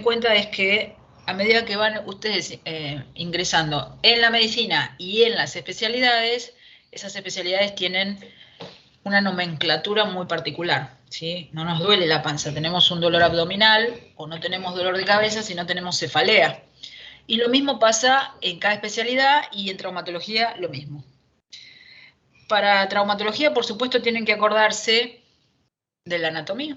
cuenta es que a medida que van ustedes ingresando en la medicina y en las especialidades, esas especialidades tienen una nomenclatura muy particular, ¿sí? No nos duele la panza, tenemos un dolor abdominal o no tenemos dolor de cabeza si no tenemos cefalea. Y lo mismo pasa en cada especialidad y en traumatología lo mismo. Para traumatología, por supuesto, tienen que acordarse de la anatomía,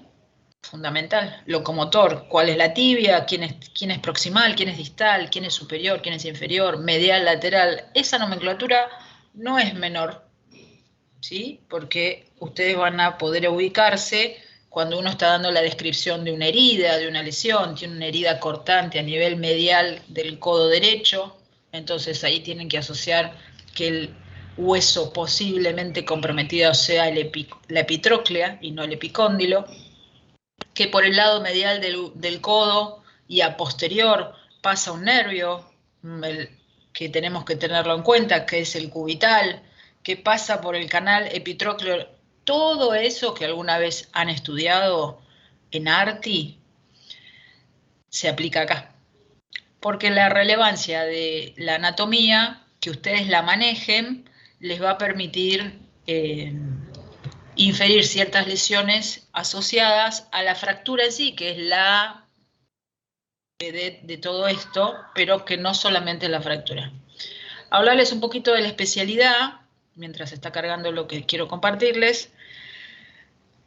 fundamental, locomotor, cuál es la tibia, quién es proximal, quién es distal, quién es superior, quién es inferior, medial, lateral. Esa nomenclatura no es menor, ¿sí? Porque ustedes van a poder ubicarse cuando uno está dando la descripción de una herida, de una lesión, tiene una herida cortante a nivel medial del codo derecho, entonces ahí tienen que asociar que el hueso posiblemente comprometido sea la epitróclea y no el epicóndilo, que por el lado medial del codo y a posterior pasa un nervio, que tenemos que tenerlo en cuenta, que es el cubital, que pasa por el canal epitrócleo. Todo eso que alguna vez han estudiado en ARTI se aplica acá. Porque la relevancia de la anatomía, que ustedes la manejen, les va a permitir inferir ciertas lesiones asociadas a la fractura en sí, que es la de todo esto, pero que no solamente la fractura. Hablarles un poquito de la especialidad, mientras está cargando lo que quiero compartirles.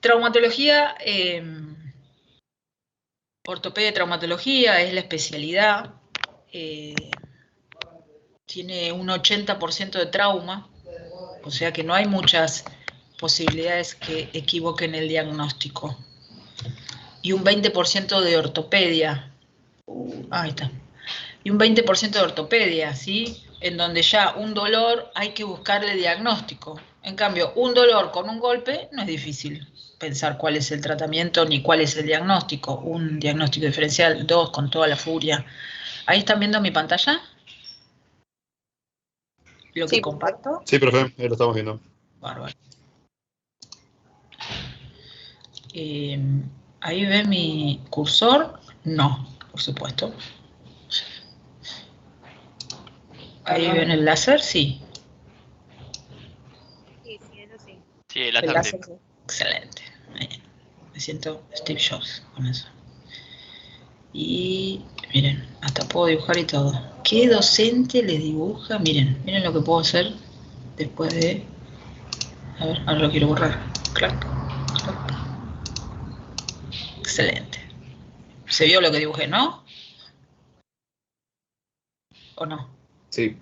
Traumatología, ortopedia y traumatología es la especialidad. Tiene un 80% de trauma, o sea que no hay muchas posibilidades que equivoquen el diagnóstico. Y un 20% de ortopedia. Ahí está. Y un 20% de ortopedia, ¿sí? En donde ya un dolor hay que buscarle diagnóstico. En cambio, un dolor con un golpe no es difícil pensar cuál es el tratamiento ni cuál es el diagnóstico. Un diagnóstico diferencial, 2 con toda la furia. ¿Ahí están viendo mi pantalla? ¿Lo que comparto? Sí, profe, ahí lo estamos viendo. Bárbaro. ¿Ahí ve mi cursor? No, por supuesto. ¿Ahí ven el láser? Sí. Sí, sí, eso sí. Sí, el El láser. láser. Excelente. Bien. Me siento Steve Jobs con eso. Y miren, hasta puedo dibujar y todo. ¿Qué docente le dibuja? Miren, miren lo que puedo hacer después de... A ver, ahora lo quiero borrar. Clac, clac. Excelente. ¿Se vio lo que dibujé, no? ¿O no? Sí.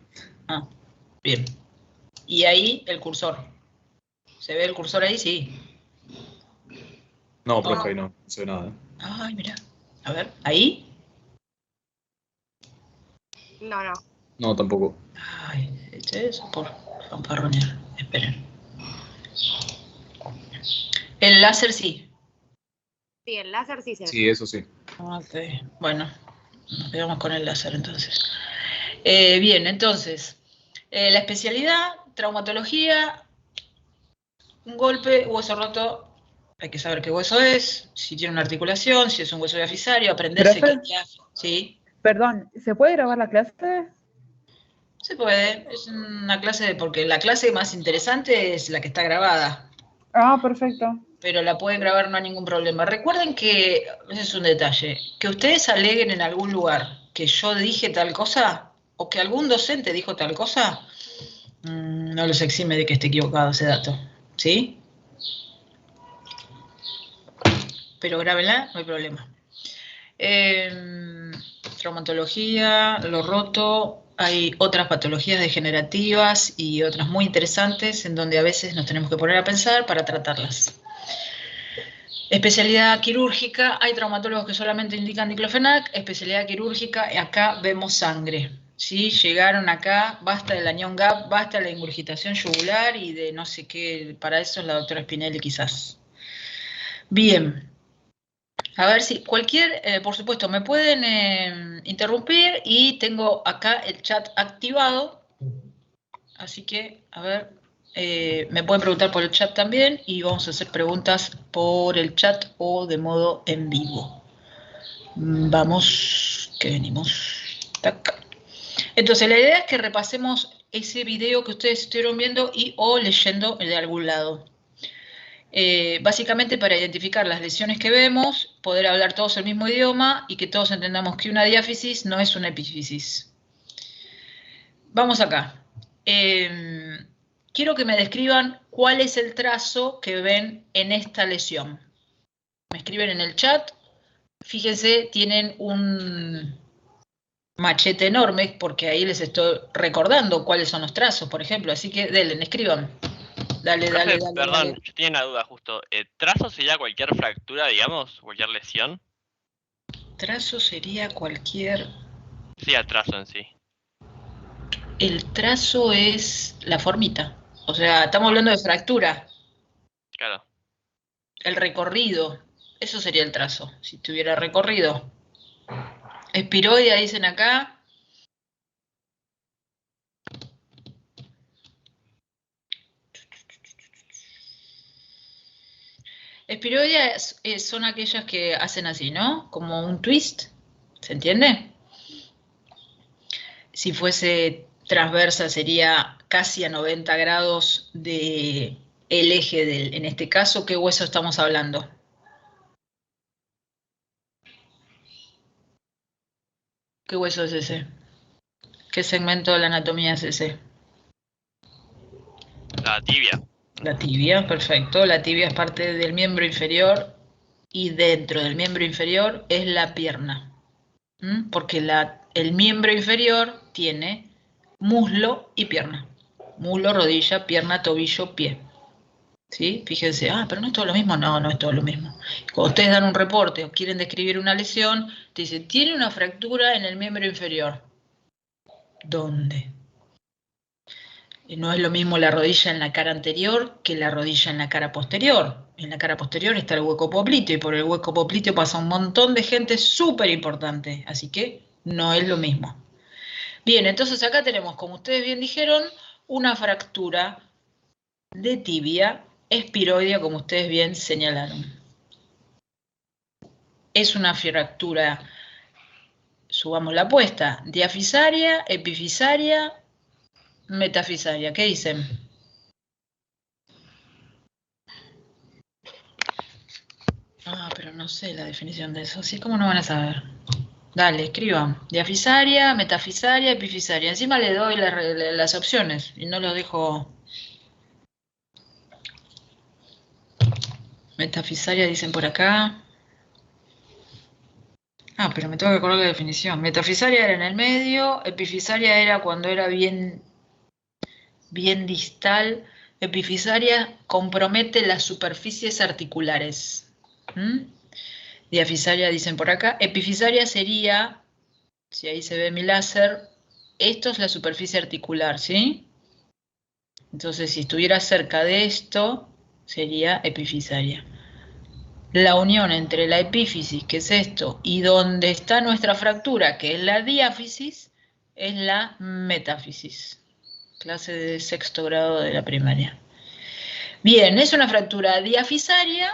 Ah, bien. Y ahí el cursor. ¿Se ve el cursor ahí? Sí. No, ¿O profe, ahí no? no se ve nada. Ay, mira. A ver, ahí. No, no. No, tampoco. Ay, eso por fanfarronear. Esperen. El láser sí. Sí, el láser sí se ve. Sí, eso sí. Ok, bueno, nos quedamos con el láser entonces. Bien, entonces, la especialidad, traumatología, un golpe, hueso roto, hay que saber qué hueso es, si tiene una articulación, si es un hueso diafisario, aprenderse qué ¿Profe? es. ¿Sí? Perdón, ¿se puede grabar la clase? Se puede, es una clase porque la clase más interesante es la que está grabada, Ah, perfecto. pero la pueden grabar, no hay ningún problema. Recuerden que, ese es un detalle, que ustedes aleguen en algún lugar que yo dije tal cosa, o que algún docente dijo tal cosa, no los exime de que esté equivocado ese dato, ¿sí? Pero grábenla, no hay problema. Traumatología, lo roto, hay otras patologías degenerativas y otras muy interesantes en donde a veces nos tenemos que poner a pensar para tratarlas. Especialidad quirúrgica, hay traumatólogos que solamente indican diclofenac, especialidad quirúrgica, acá vemos sangre. ¿Sí? Llegaron acá, basta del anión GAP, basta de la ingurgitación yugular y de no sé qué, para eso es la doctora Spinelli quizás. Bien, a ver si cualquier, por supuesto, me pueden interrumpir y tengo acá el chat activado, así que, a ver, me pueden preguntar por el chat también y vamos a hacer preguntas por el chat o de modo en vivo. Vamos, que venimos. Tac. Entonces, la idea es que repasemos ese video que ustedes estuvieron viendo y o leyendo de algún lado. Básicamente para identificar las lesiones que vemos, poder hablar todos el mismo idioma y que todos entendamos que una diáfisis no es una epífisis. Vamos acá. Quiero que me describan cuál es el trazo que ven en esta lesión. Me escriben en el chat. Fíjense, tienen un machete enorme porque ahí les estoy recordando cuáles son los trazos, por ejemplo. Así que denle, escriban. Dale, Profe, dale, dale. perdón, dale. yo tenía una duda justo. ¿Trazo sería cualquier fractura, digamos? ¿Cualquier lesión? Trazo sería cualquier... Sí, el trazo en sí. El trazo es la formita. O sea, estamos hablando de fractura. Claro. El recorrido. Eso sería el trazo, si tuviera recorrido. Espiroidea dicen acá. Espiroidea son aquellas que hacen así, ¿no? Como un twist. ¿Se entiende? Si fuese transversa sería casi a 90 grados del eje del, en este caso, ¿qué hueso estamos hablando? ¿Qué hueso es ese? ¿Qué segmento de la anatomía es ese? La tibia. La tibia, perfecto. La tibia es parte del miembro inferior y dentro del miembro inferior es la pierna. Porque el miembro inferior tiene muslo y pierna. Muslo, rodilla, pierna, tobillo, pie. ¿Sí? Fíjense, pero no es todo lo mismo. No, no es todo lo mismo. Cuando ustedes dan un reporte o quieren describir una lesión, te dicen, tiene una fractura en el miembro inferior. ¿Dónde? No es lo mismo la rodilla en la cara anterior que la rodilla en la cara posterior. En la cara posterior está el hueco popliteo y por el hueco popliteo pasa un montón de gente súper importante. Así que no es lo mismo. Bien, entonces acá tenemos, como ustedes bien dijeron, una fractura de tibia espiroidea, como ustedes bien señalaron. Es una fractura, subamos la apuesta, diafisaria, epifisaria, metafisaria. ¿Qué dicen? Pero no sé la definición de eso, así como no van a saber. Dale, escriban. Diafisaria, metafisaria, epifisaria. Encima le doy las opciones y no los dejo. Metafisaria dicen por acá. Pero me tengo que acordar la definición. Metafisaria era en el medio, epifisaria era cuando era bien distal. Epifisaria compromete las superficies articulares. Diafisaria dicen por acá. Epifisaria sería, si ahí se ve mi láser, esto es la superficie articular, ¿sí? Entonces, si estuviera cerca de esto, sería epifisaria. La unión entre la epífisis, que es esto, y donde está nuestra fractura, que es la diáfisis, es la metáfisis. Clase de 6º grado de la primaria. Bien, es una fractura diafisaria,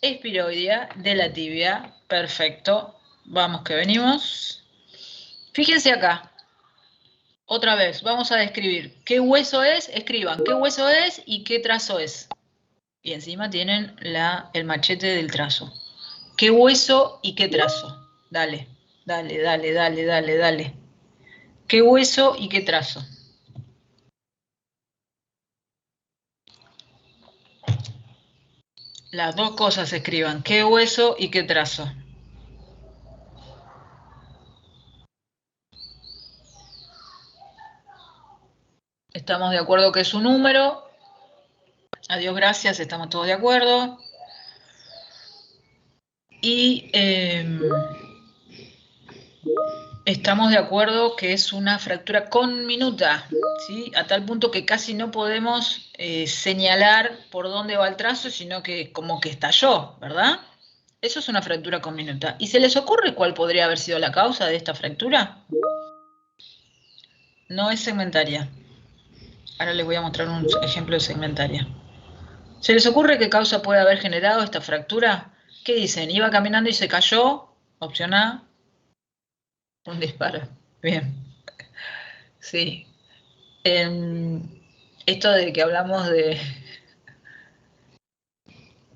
espiroidea de la tibia. Perfecto. Vamos que venimos. Fíjense acá. Otra vez, vamos a describir qué hueso es. Escriban qué hueso es y qué trazo es. Y encima tienen el machete del trazo. ¿Qué hueso y qué trazo? Dale, dale, dale, dale, dale, dale. ¿Qué hueso y qué trazo? Las dos cosas se escriban. ¿Qué hueso y qué trazo? Estamos de acuerdo que es un número. Adiós, gracias, estamos todos de acuerdo. Y estamos de acuerdo que es una fractura conminuta, ¿sí? A tal punto que casi no podemos señalar por dónde va el trazo, sino que como que estalló, ¿verdad? Eso es una fractura conminuta. ¿Y se les ocurre cuál podría haber sido la causa de esta fractura? No es segmentaria. Ahora les voy a mostrar un ejemplo de segmentaria. ¿Se les ocurre qué causa puede haber generado esta fractura? ¿Qué dicen? ¿Iba caminando y se cayó? Opción A, un disparo. Bien. Sí. Esto de que hablamos de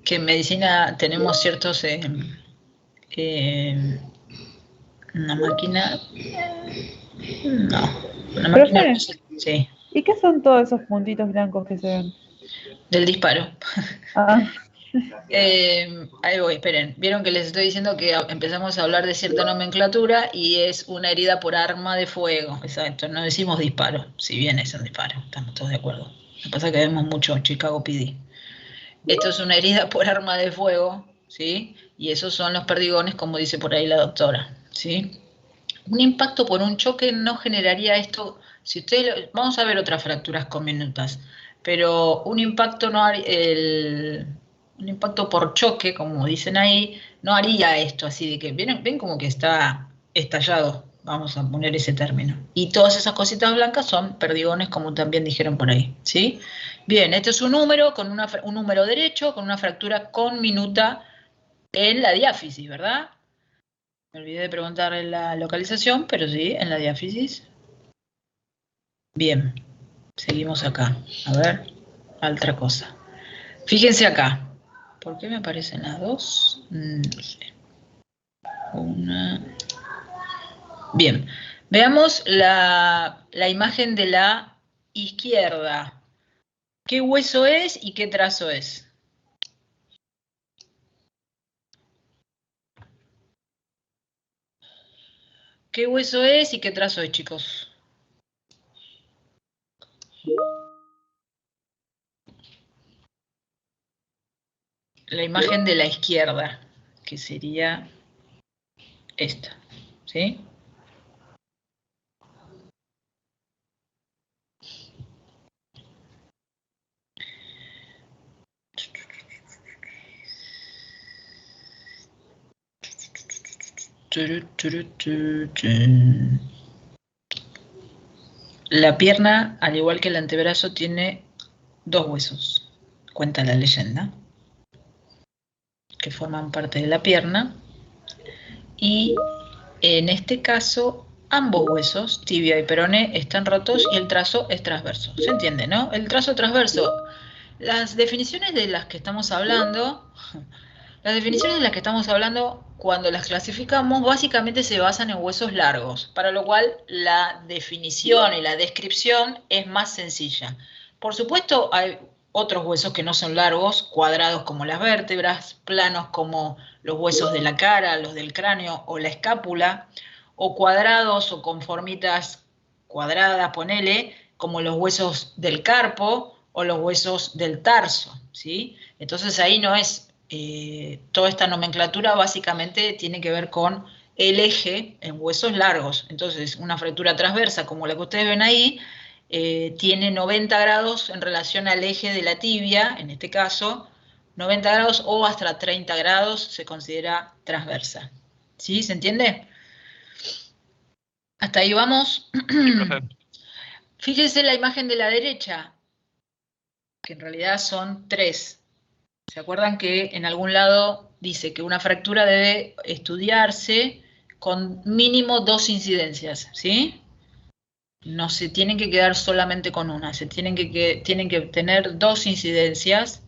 que en medicina tenemos ciertos... una máquina... No. Una máquina... Profe, Sí. ¿y qué son todos esos puntitos blancos que se ven? Del disparo. Ah, Ahí voy, esperen. Vieron que les estoy diciendo que empezamos a hablar de cierta nomenclatura y es una herida por arma de fuego. Exacto, no decimos disparo, si bien es un disparo, estamos todos de acuerdo. Lo que pasa es que vemos mucho Chicago PD. Esto es una herida por arma de fuego, ¿sí? Y esos son los perdigones, como dice por ahí la doctora, ¿sí? Un impacto por un choque no generaría esto. Si ustedes vamos a ver otras fracturas conminutas, pero un impacto no un impacto por choque, como dicen ahí, no haría esto así de que ven como que está estallado, vamos a poner ese término. Y todas esas cositas blancas son perdigones, como también dijeron por ahí, ¿sí? Bien, este es un número con un número derecho con una fractura conminuta en la diáfisis, ¿verdad? Me olvidé de preguntarle la localización, pero sí, en la diáfisis. Bien, seguimos acá. A ver, otra cosa. Fíjense acá. ¿Por qué me aparecen las dos? No sé. Una. Bien, veamos la imagen de la izquierda. ¿Qué hueso es y qué trazo es? ¿Qué hueso es y qué trazo es, chicos? La imagen de la izquierda, que sería esta, ¿sí? La pierna, al igual que el antebrazo, tiene dos huesos, cuenta la leyenda, que forman parte de la pierna. Y en este caso, ambos huesos, tibia y peroné, están rotos y el trazo es transverso. ¿Se entiende, no? El trazo transverso. Las definiciones de las que estamos hablando, cuando las clasificamos, básicamente se basan en huesos largos, para lo cual la definición y la descripción es más sencilla. Por supuesto, hay otros huesos que no son largos, cuadrados como las vértebras, planos como los huesos de la cara, los del cráneo o la escápula, o cuadrados o con formitas cuadradas, ponele, como los huesos del carpo o los huesos del tarso, ¿sí? Entonces ahí no es, toda esta nomenclatura básicamente tiene que ver con el eje en huesos largos. Entonces una fractura transversa como la que ustedes ven ahí, tiene 90 grados en relación al eje de la tibia, en este caso, 90 grados o hasta 30 grados se considera transversa. ¿Sí? ¿Se entiende? ¿Hasta ahí vamos? Sí, profe. Fíjense la imagen de la derecha, que en realidad son tres. ¿Se acuerdan que en algún lado dice que una fractura debe estudiarse con mínimo 2 incidencias, ¿sí? No se tienen que quedar solamente con una, tienen que tener 2 incidencias.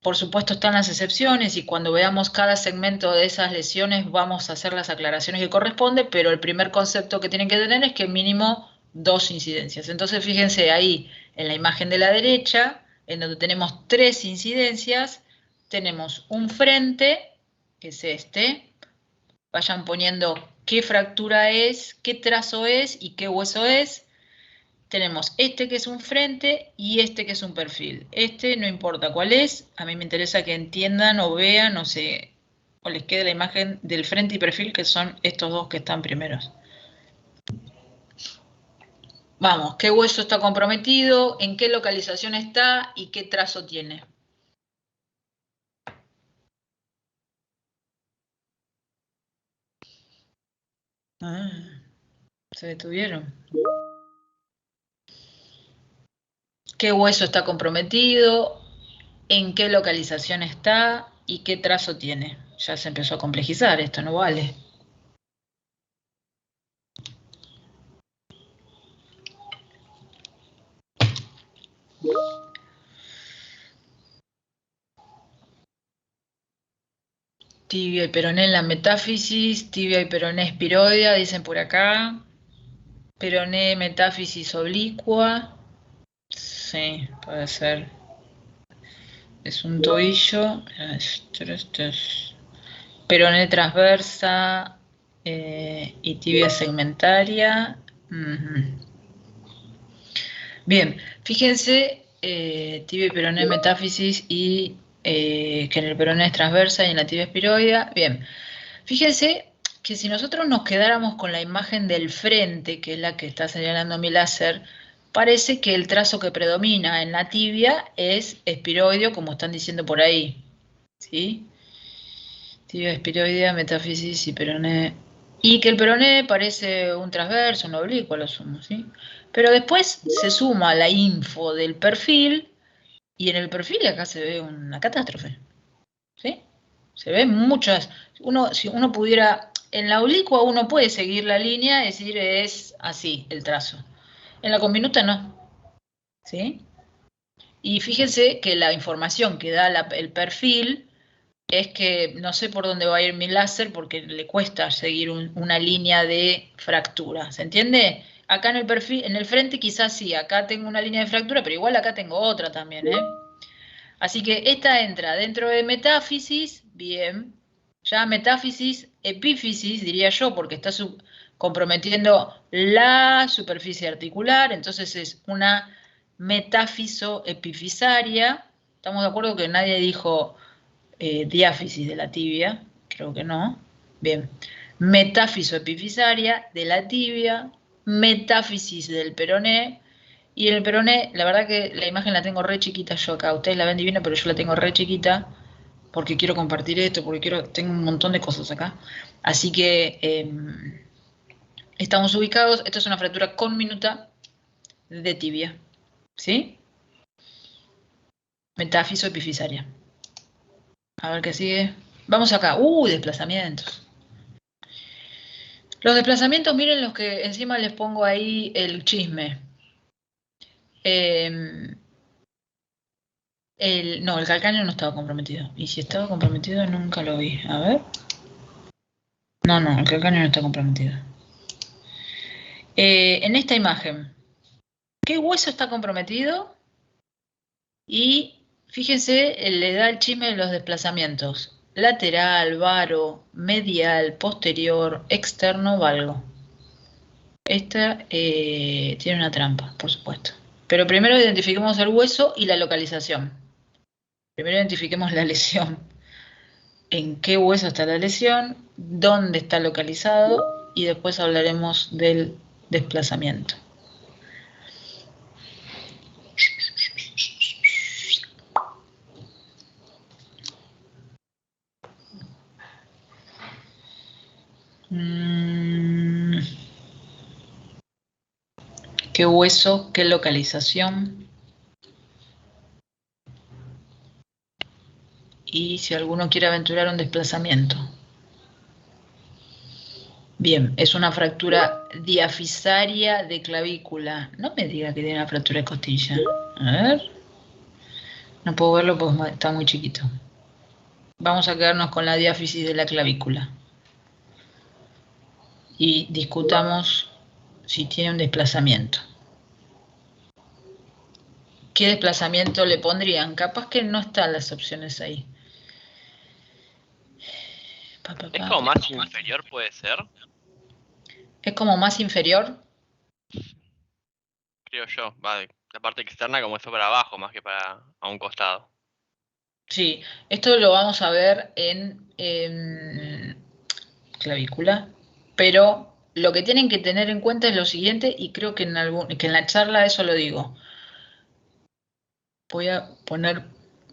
Por supuesto están las excepciones y cuando veamos cada segmento de esas lesiones vamos a hacer las aclaraciones que corresponde, pero el primer concepto que tienen que tener es que mínimo 2 incidencias. Entonces fíjense ahí en la imagen de la derecha, en donde tenemos 3 incidencias, tenemos un frente, que es este. Vayan poniendo qué fractura es, qué trazo es y qué hueso es. Tenemos este que es un frente y este que es un perfil. Este no importa cuál es, a mí me interesa que entiendan o vean o les quede la imagen del frente y perfil, que son estos dos que están primeros. Vamos, ¿qué hueso está comprometido? ¿En qué localización está? ¿Y qué trazo tiene? Ah, se detuvieron. ¿Qué hueso está comprometido? ¿En qué localización está? ¿Y qué trazo tiene? Ya se empezó a complejizar, esto no vale. Tibia y peroné en la metáfisis, tibia y peroné espiroidea, dicen por acá. Peroné metáfisis oblicua. Sí, puede ser. Es un tobillo. Esto es peroné transversa y tibia segmentaria. Bien, fíjense, tibia y peroné metáfisis y que en el peroné es transversa y en la tibia espiroidea. Bien, fíjense que si nosotros nos quedáramos con la imagen del frente, que es la que está señalando mi láser, parece que el trazo que predomina en la tibia es espiroideo, como están diciendo por ahí. ¿Sí? Tibia espiroidea, metáfisis y peroné. Y que el peroné parece un transverso, un oblicuo a lo sumo, ¿sí? Pero después se suma la info del perfil, y en el perfil acá se ve una catástrofe, ¿sí? Se ven muchas. Si uno pudiera, en la oblicua uno puede seguir la línea, es decir, es así el trazo. En la conminuta no, ¿sí? Y fíjense que la información que da el perfil es que no sé por dónde va a ir mi láser porque le cuesta seguir una línea de fractura. ¿Se entiende? Acá en el perfil, en el frente quizás sí, acá tengo una línea de fractura, pero igual acá tengo otra también, ¿eh? Así que esta entra dentro de metáfisis, bien. Ya metáfisis, epífisis, diría yo, porque está comprometiendo la superficie articular, entonces es una metáfiso epifisaria. ¿Estamos de acuerdo que nadie dijo diáfisis de la tibia? Creo que no. Bien. Metáfiso epifisaria de la tibia, metáfisis del peroné. Y en el peroné, la verdad que la imagen la tengo re chiquita yo acá. Ustedes la ven divina, pero yo la tengo re chiquita porque quiero compartir esto, porque tengo un montón de cosas acá. Así que estamos ubicados. Esto es una fractura conminuta de tibia. ¿Sí? Metáfiso epifisaria. A ver qué sigue. Vamos acá. Desplazamientos. Los desplazamientos, miren los que encima les pongo ahí el chisme. No, el calcáneo no estaba comprometido. Y si estaba comprometido, nunca lo vi. A ver. No, el calcáneo no está comprometido. En esta imagen, ¿qué hueso está comprometido? Y fíjense, le da el chisme de los desplazamientos. Lateral, varo, medial, posterior, externo, valgo. Esta tiene una trampa, por supuesto. Pero primero identifiquemos el hueso y la localización. Primero identifiquemos la lesión. En qué hueso está la lesión, dónde está localizado y después hablaremos del desplazamiento. ¿Qué hueso? ¿Qué localización? Y si alguno quiere aventurar un desplazamiento. Bien, es una fractura diafisaria de clavícula. No me diga que tiene una fractura de costilla. A ver. No puedo verlo porque está muy chiquito. Vamos a quedarnos con la diáfisis de la clavícula. Y discutamos si tiene un desplazamiento. ¿Qué desplazamiento le pondrían? Capaz que no están las opciones ahí. ¿Es como más inferior, puede ser? ¿Es como más inferior? Creo yo. Va de la parte externa como eso para abajo, más que para a un costado. Sí, esto lo vamos a ver en clavícula, pero lo que tienen que tener en cuenta es lo siguiente, y creo que en la charla eso lo digo. Voy a poner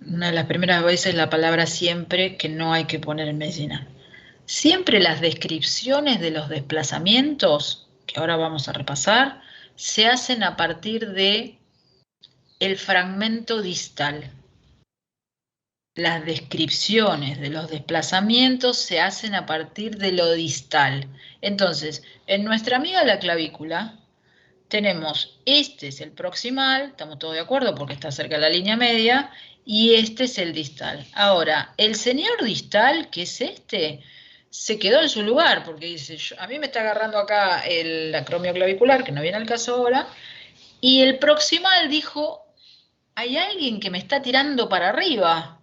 una de las primeras veces la palabra siempre, que no hay que poner en medicina. Siempre las descripciones de los desplazamientos, que ahora vamos a repasar, se hacen a partir de el fragmento distal. las descripciones de los desplazamientos se hacen a partir de lo distal. Entonces, en nuestra amiga la clavícula, tenemos, este es el proximal, estamos todos de acuerdo porque está cerca de la línea media, y este es el distal. Ahora, el señor distal, que es este, se quedó en su lugar, porque dice, a mí me está agarrando acá el acromio clavicular, que no viene al caso ahora, y el proximal dijo, hay alguien que me está tirando para arriba.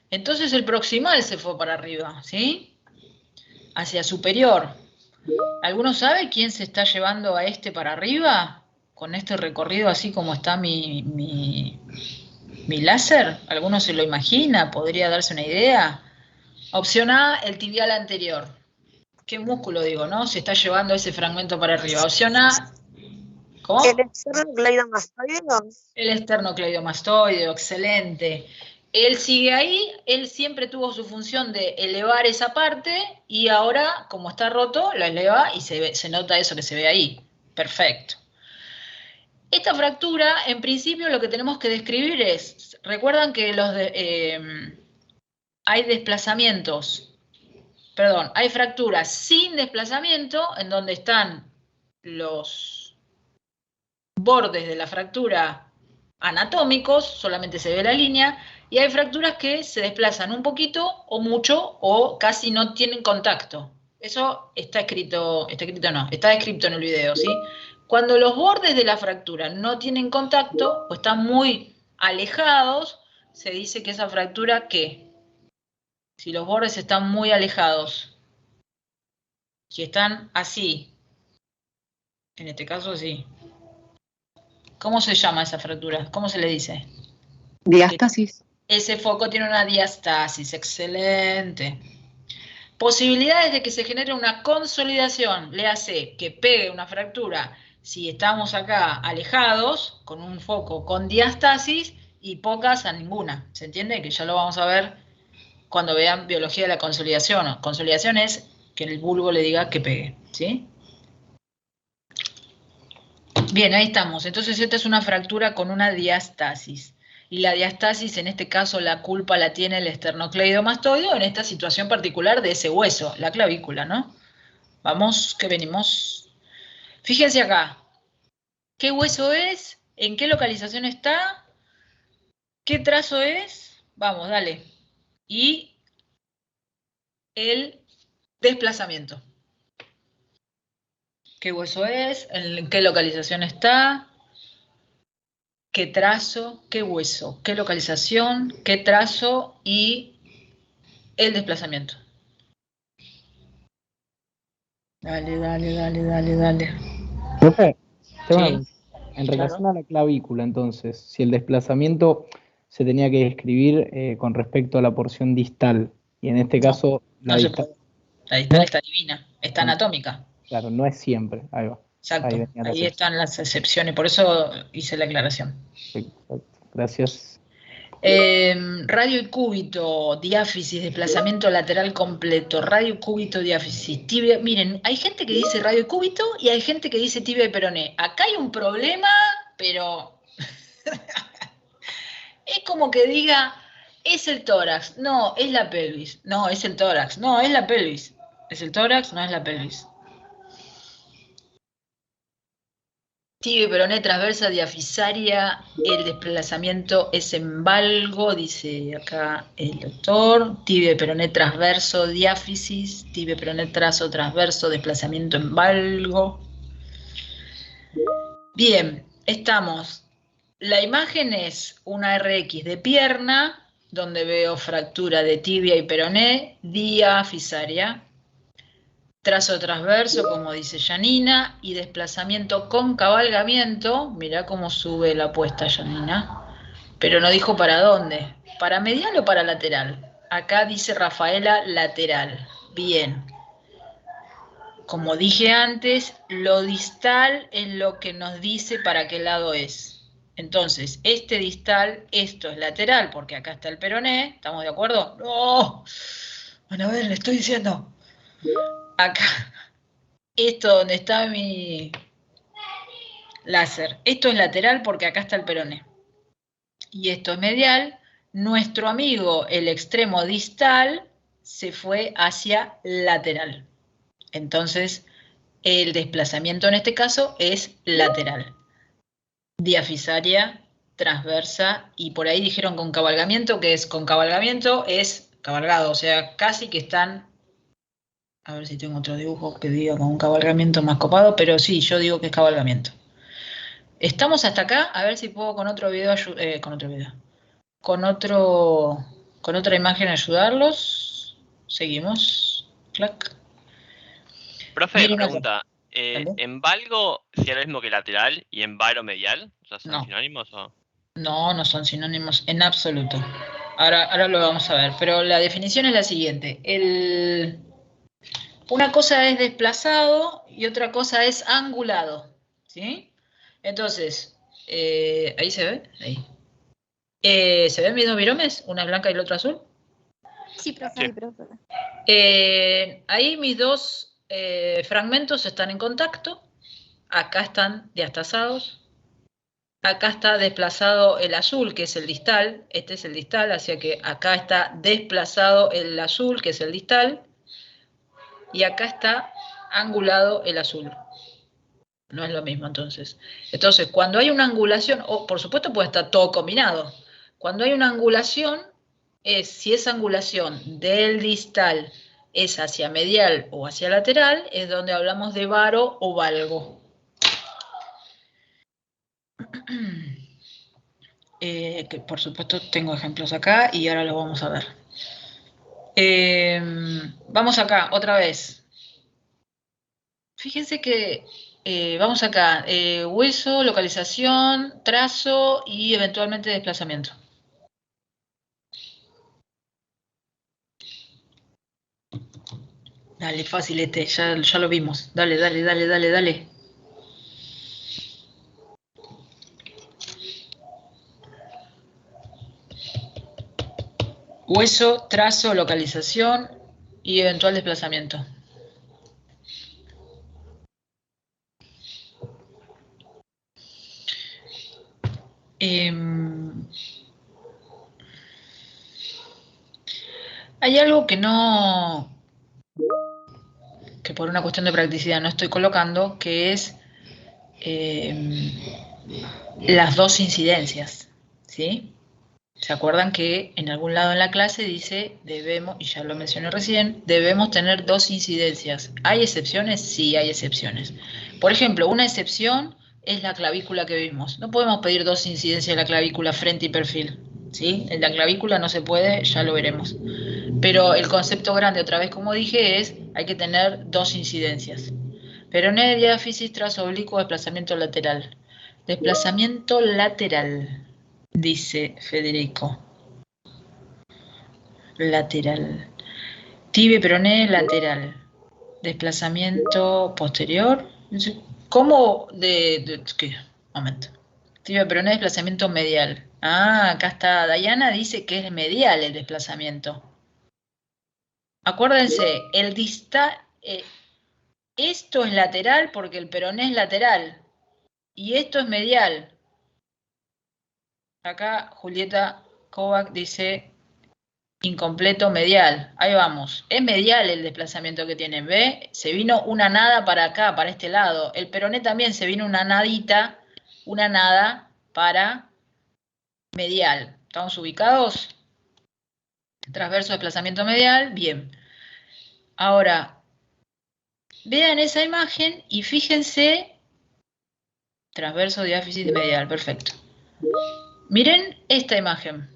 Entonces el proximal se fue para arriba, ¿sí? Hacia superior. ¿Alguno sabe quién se está llevando a este para arriba? Con este recorrido así como está mi láser. ¿Alguno se lo imagina? ¿Podría darse una idea? Opción A, el tibial anterior. ¿Qué músculo digo, no? Se está llevando ese fragmento para arriba. Opción A, ¿cómo? ¿El esternocleidomastoideo? El esternocleidomastoideo, excelente. Él sigue ahí, él siempre tuvo su función de elevar esa parte y ahora, como está roto, la eleva y se nota eso que se ve ahí. Perfecto. Esta fractura, en principio, lo que tenemos que describir es, recuerdan que hay desplazamientos, perdón, hay fracturas sin desplazamiento, en donde están los bordes de la fractura anatómicos, solamente se ve la línea, y hay fracturas que se desplazan un poquito o mucho o casi no tienen contacto. Eso está escrito no, está descrito en el video, ¿sí? Cuando los bordes de la fractura no tienen contacto o están muy alejados, se dice que esa fractura, ¿qué? Si los bordes están muy alejados, si están así, en este caso así, ¿cómo se llama esa fractura? ¿Cómo se le dice? Diástasis. Ese foco tiene una diastasis, excelente. Posibilidades de que se genere una consolidación, le hace que pegue una fractura si estamos acá alejados, con un foco con diastasis, y pocas a ninguna. ¿Se entiende? Que ya lo vamos a ver cuando vean biología de la consolidación. Consolidación es que el bulbo le diga que pegue, ¿sí? Bien, ahí estamos. Entonces esta es una fractura con una diastasis. Y la diastasis, en este caso, la culpa la tiene el esternocleidomastoideo en esta situación particular de ese hueso, la clavícula, ¿no? Vamos, que venimos. Fíjense acá. ¿Qué hueso es? ¿En qué localización está? ¿Qué trazo es? Vamos, dale. Y el desplazamiento. ¿Qué hueso es? ¿En qué localización está? ¿Qué trazo? ¿Qué hueso? ¿Qué localización? ¿Qué trazo? Y el desplazamiento. Dale, dale, dale, dale, dale. Profe, tengo una Sí, pregunta. En relación a la clavícula, entonces, si el desplazamiento se tenía que describir con respecto a la porción distal, y en este caso la no se distal, puede. La distal está divina, está anatómica. claro, no es siempre. Ahí va. Exacto. Ahí venía la Ahí excepción. están las excepciones, por eso hice la aclaración. Perfecto. Gracias. Radio y cúbito, diáfisis, desplazamiento lateral completo, radio y cúbito, diáfisis, tibia. Miren, hay gente que dice radio y cúbito y hay gente que dice tibia y peroné. Acá hay un problema, pero es como que diga, es el tórax, no, es la pelvis, no, es el tórax, no, es la pelvis, es el tórax, no es la pelvis. Tibia y peroné, transversa, diafisaria, el desplazamiento es en valgo, dice acá el doctor. Tibia y peroné transverso, diáfisis, tibia y peroné trazo transverso, desplazamiento en valgo. Bien, estamos. La imagen es una RX de pierna, donde veo fractura de tibia y peroné, diafisaria. Trazo transverso, como dice Janina, y desplazamiento con cabalgamiento. Mirá cómo sube la apuesta Janina. Pero no dijo para dónde. ¿Para medial o para lateral? Acá dice Rafaela lateral. Bien. Como dije antes, lo distal es lo que nos dice para qué lado es. Entonces, este distal, esto es lateral, porque acá está el peroné. ¿Estamos de acuerdo? ¡No! Bueno, a ver, le estoy diciendo. Acá. Esto donde está mi láser. Esto es lateral porque acá está el peroné. Y esto es medial Nuestro amigo, el extremo distal, se fue hacia lateral. Entonces, el desplazamiento en este caso es lateral. Diafisaria, transversa, y por ahí dijeron concabalgamiento, que es concabalgamiento, es cabalgado, o sea, casi que están... A ver si tengo otro dibujo que diga con un cabalgamiento más copado, pero sí, yo digo que es cabalgamiento. Estamos hasta acá, a ver si puedo con otro video, con otra imagen ayudarlos. Seguimos. Clac. Profe, Miren acá. pregunta. Dale. ¿En valgo si es lo mismo que lateral y en varo medial? O sea, ¿son No. sinónimos o...? No, no son sinónimos en absoluto. Ahora lo vamos a ver, pero la definición es la siguiente. Una cosa es desplazado y otra cosa es angulado, ¿sí? Entonces, ¿ahí se ve? Ahí. ¿Se ven mis dos viromes? Una es blanca y la otra azul. Sí, profe, Sí. sí, profe. Ahí mis dos fragmentos están en contacto. Acá están diastasados. Acá está desplazado el azul, que es el distal. Este es el distal, así que acá está desplazado el azul, que es el distal. Y acá está angulado el azul. No es lo mismo entonces. Entonces, cuando hay una angulación, o por supuesto puede estar todo combinado. Cuando hay una angulación, si esa angulación del distal es hacia medial o hacia lateral, es donde hablamos de varo o valgo. Que por supuesto tengo ejemplos acá y ahora lo vamos a ver. Vamos acá, otra vez. Fíjense que vamos acá, hueso, localización, trazo y eventualmente desplazamiento. Dale, fácil este, ya lo vimos. Dale, dale, dale, dale, dale. Hueso, trazo, localización y eventual desplazamiento. Hay algo que por una cuestión de practicidad no estoy colocando, que es las dos incidencias, ¿sí? ¿Se acuerdan que en algún lado en la clase dice debemos, y ya lo mencioné recién, debemos tener dos incidencias? ¿Hay excepciones? Sí, hay excepciones. Por ejemplo, una excepción es la clavícula que vimos. No podemos pedir dos incidencias de la clavícula frente y perfil, ¿sí? En la clavícula no se puede, ya lo veremos. Pero el concepto grande, otra vez como dije, es hay que tener dos incidencias. Peroné, diáfisis, trazo oblicuo, desplazamiento lateral. Desplazamiento lateral, dice Federico. Lateral. Tibia, peroné, lateral. Desplazamiento posterior. ¿Cómo qué? Momento. Tibia, peroné, desplazamiento medial. Ah, acá está. Dayana dice que es medial el desplazamiento. Acuérdense, el distal, esto es lateral porque el peroné es lateral y esto es medial. Acá Julieta Kovac dice incompleto medial. Ahí vamos. Es medial el desplazamiento que tienen, ¿ve? Se vino una nada para acá, para este lado. El peroné también se vino una nadita, una nada para medial. ¿Estamos ubicados? Transverso, desplazamiento medial, bien. Ahora, vean esa imagen y fíjense, transverso, diáfisis y medial, perfecto. Miren esta imagen.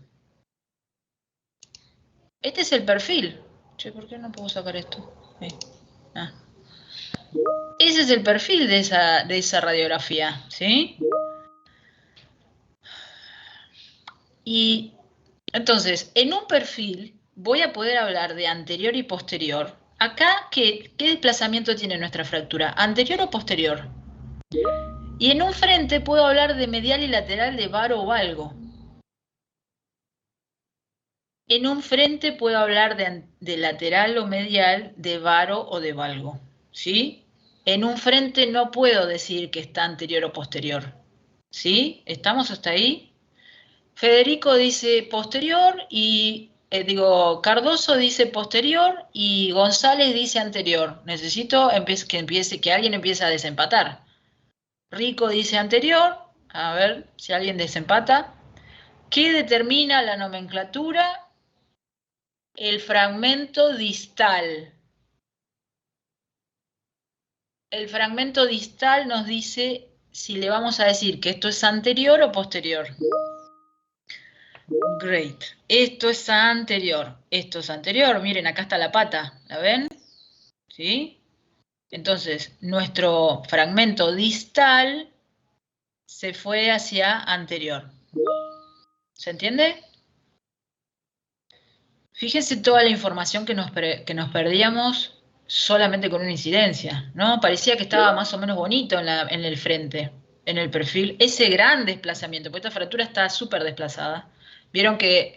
Este es el perfil. Che, ¿por qué no puedo sacar esto? Ah. Ese es el perfil de esa radiografía, ¿sí? Y entonces, en un perfil voy a poder hablar de anterior y posterior. Acá, ¿qué desplazamiento tiene nuestra fractura? ¿Anterior o posterior? Y en un frente puedo hablar de medial y lateral de varo o valgo. En un frente puedo hablar de lateral o medial de varo o de valgo, ¿sí? En un frente no puedo decir que está anterior o posterior, ¿sí? ¿Estamos hasta ahí? Federico dice posterior y, Cardoso dice posterior y González dice anterior. Necesito que alguien empiece a desempatar. Rico dice anterior. A ver si alguien desempata. ¿Qué determina la nomenclatura? El fragmento distal. El fragmento distal nos dice si le vamos a decir que esto es anterior o posterior. Great. Esto es anterior. Esto es anterior. Miren, acá está la pata. ¿La ven? ¿Sí? Entonces, nuestro fragmento distal se fue hacia anterior. ¿Se entiende? Fíjense toda la información que nos perdíamos solamente con una incidencia, ¿no? Parecía que estaba más o menos bonito en el frente, en el perfil. Ese gran desplazamiento, porque esta fractura está súper desplazada. Vieron que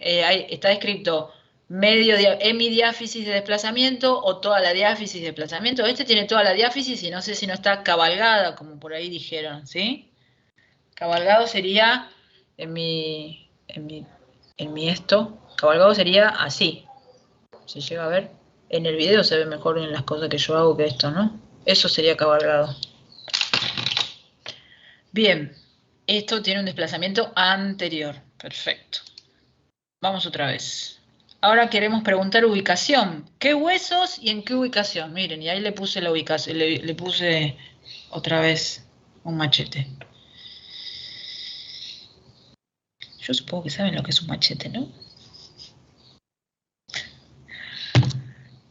está descrito hemidiáfisis de desplazamiento o toda la diáfisis de desplazamiento. Este tiene toda la diáfisis y no sé si no está cabalgada, como por ahí dijeron, ¿sí? Cabalgado sería, cabalgado sería así. ¿Se llega a ver? En el video se ve mejor en las cosas que yo hago que esto, ¿no? Eso sería cabalgado. Bien, esto tiene un desplazamiento anterior. Perfecto. Vamos otra vez. Ahora queremos preguntar ubicación. ¿Qué huesos y en qué ubicación? Miren, y ahí le puse la ubicación, le puse otra vez un machete. Yo supongo que saben lo que es un machete, ¿no?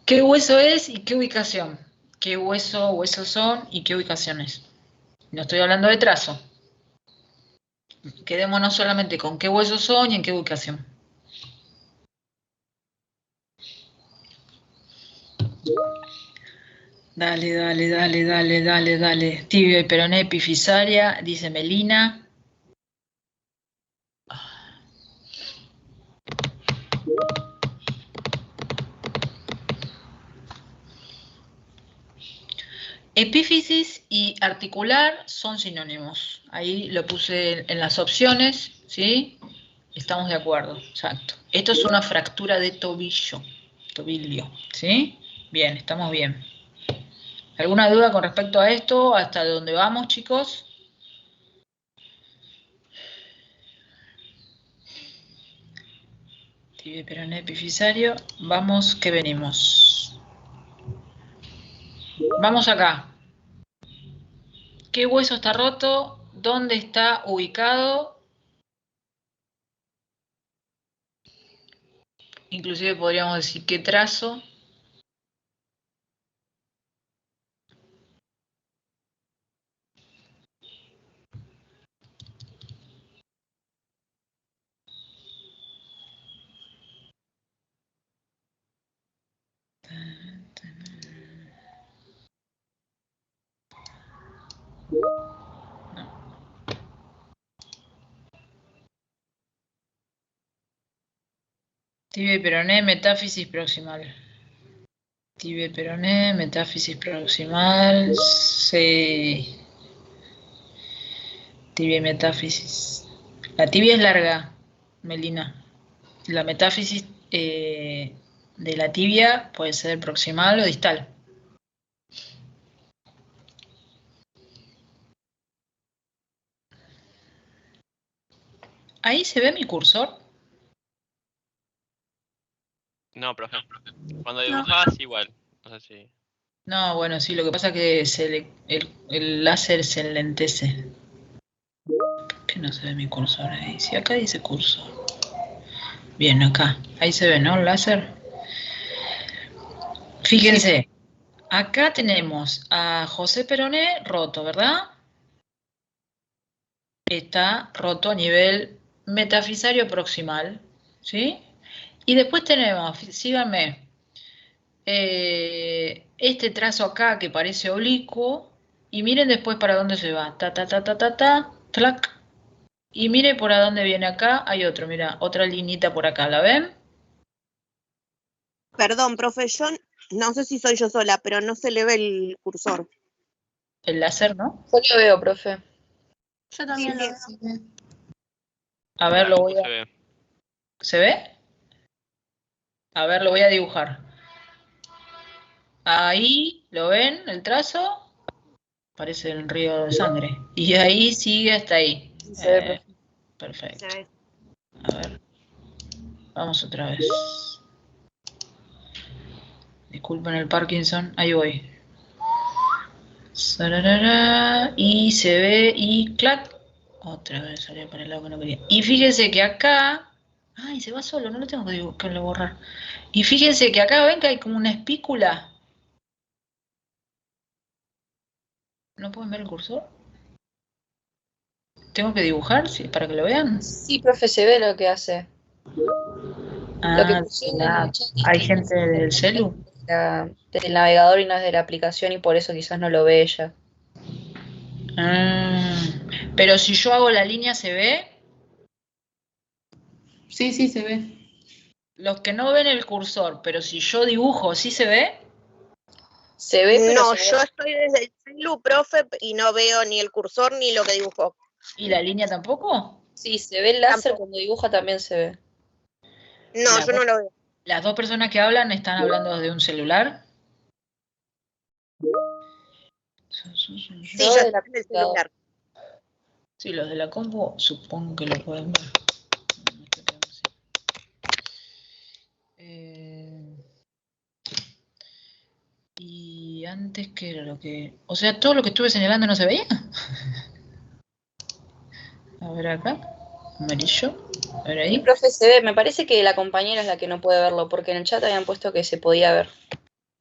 ¿Qué hueso es y qué ubicación? ¿Qué huesos son y qué ubicaciones? No estoy hablando de trazo. Quedémonos solamente con qué huesos son y en qué ubicación. Dale, dale, dale, dale, dale, dale. Tibia y peroné, epifisaria, dice Melina. Epífisis y articular son sinónimos. Ahí lo puse en las opciones, ¿sí? Estamos de acuerdo, exacto. Esto es una fractura de tobillo, ¿sí? Bien, estamos bien. ¿Alguna duda con respecto a esto? ¿Hasta dónde vamos, chicos? Tibia, peroné, epifisario. Vamos que venimos. Vamos acá. ¿Qué hueso está roto? ¿Dónde está ubicado? Inclusive podríamos decir qué trazo. Tibia y peroné, metáfisis proximal. Tibia y peroné, metáfisis proximal. Sí. Tibia y metáfisis. La tibia es larga, Melina. La metáfisis de la tibia puede ser proximal o distal. ¿Ahí se ve mi cursor? No, profe. Cuando dibujabas igual. No sé si. No, bueno, sí, lo que pasa es que el láser se enlentece. ¿Por qué no se ve mi cursor ahí? Si acá dice cursor. Bien, acá. Ahí se ve, ¿no? El láser. Fíjense. Acá tenemos a José Peroné roto, ¿verdad? Está roto a nivel metafisario proximal, ¿sí? Y después tenemos, síganme, este trazo acá que parece oblicuo, y miren después para dónde se va, tlac, y miren por a dónde viene acá, hay otro, mira, otra linita por acá, ¿la ven? Perdón, profe, yo no sé si soy yo sola, pero no se le ve el cursor. El láser, ¿no? Yo lo veo, profe. Yo también lo Sí, veo. A ver, lo voy Se a... ve. ¿Se ve? A ver, lo voy a dibujar. Ahí, ¿lo ven? El trazo. Parece el río de sangre. Y ahí sigue hasta ahí. Se ve Perfecto. Se ve. A ver. Vamos otra vez. Disculpen el Parkinson. Ahí voy. Sararara, y se ve y clac. Otra vez salió para el lado que no quería. Y fíjense que acá... Ay, se va solo, no lo tengo que borrar. Y fíjense que acá ven que hay como una espícula. ¿No pueden ver el cursor? ¿Tengo que dibujar para que lo vean? Sí, profe, se ve lo que hace. Lo que Ah, pusieron en el chat es hay que gente del celu. del navegador y no es de la aplicación y por eso quizás no lo ve ella. Ah, pero si yo hago la línea, ¿se ve? Sí, sí, se ve. Los que no ven el cursor, pero si yo dibujo, ¿sí se ve? Se ve, pero No, se yo ve. estoy desde el celu, profe, y no veo ni el cursor ni lo que dibujó. ¿Y la línea tampoco? Sí, se ve el láser Tampoco. cuando dibuja también se ve. No, Las yo dos- no lo veo. Las dos personas que hablan están hablando de un celular. Sí, Yo yo de la estoy en el computadora. celular. Sí, los de la compu supongo que lo pueden ver. Y antes, ¿qué era lo que...? O sea, todo lo que estuve señalando no se veía. A ver acá. Amarillo. A ver Sí, ahí. profe, se ve. Me parece que la compañera es la que no puede verlo, porque en el chat habían puesto que se podía ver.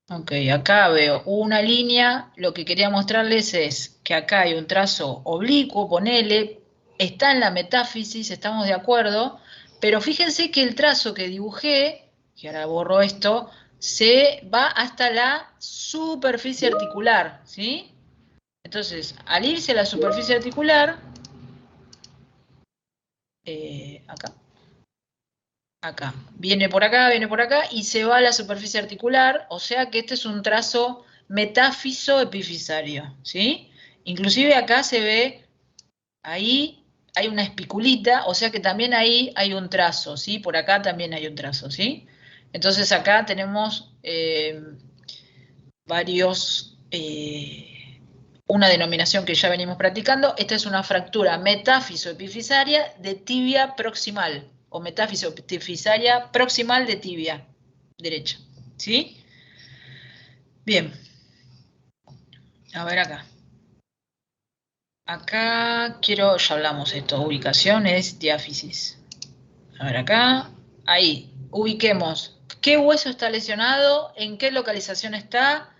Ok, acá veo una línea. Lo que quería mostrarles es que acá hay un trazo oblicuo, ponele. Está en la metáfisis, estamos de acuerdo. Pero fíjense que el trazo que dibujé, que ahora borro esto, se va hasta la superficie articular, ¿sí? Entonces, al irse a la superficie articular, acá, viene por acá y se va a la superficie articular, o sea que este es un trazo metáfiso epifisario, ¿sí? Inclusive acá se ve, ahí hay una espiculita, o sea que también ahí hay un trazo, ¿sí? Por acá también hay un trazo, ¿sí? Entonces acá tenemos una denominación que ya venimos practicando. Esta es una fractura metáfiso-epifisaria de tibia proximal, o metáfiso-epifisaria proximal de tibia derecha. ¿Sí? Bien. A ver acá. Acá quiero, ya hablamos esto, ubicación es diáfisis. A ver acá. Ahí, ubiquemos. ¿Qué hueso está lesionado? ¿En qué localización está?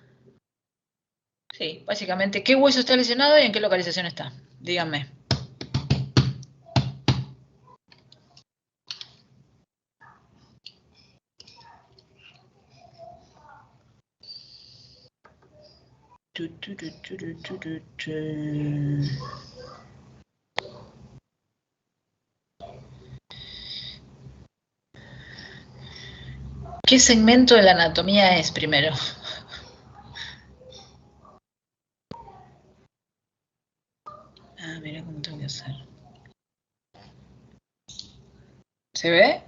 Sí, básicamente, ¿qué hueso está lesionado y en qué localización está? Díganme. ¿Qué segmento de la anatomía es primero? Ah, mira cómo tengo que hacer. ¿Se ve?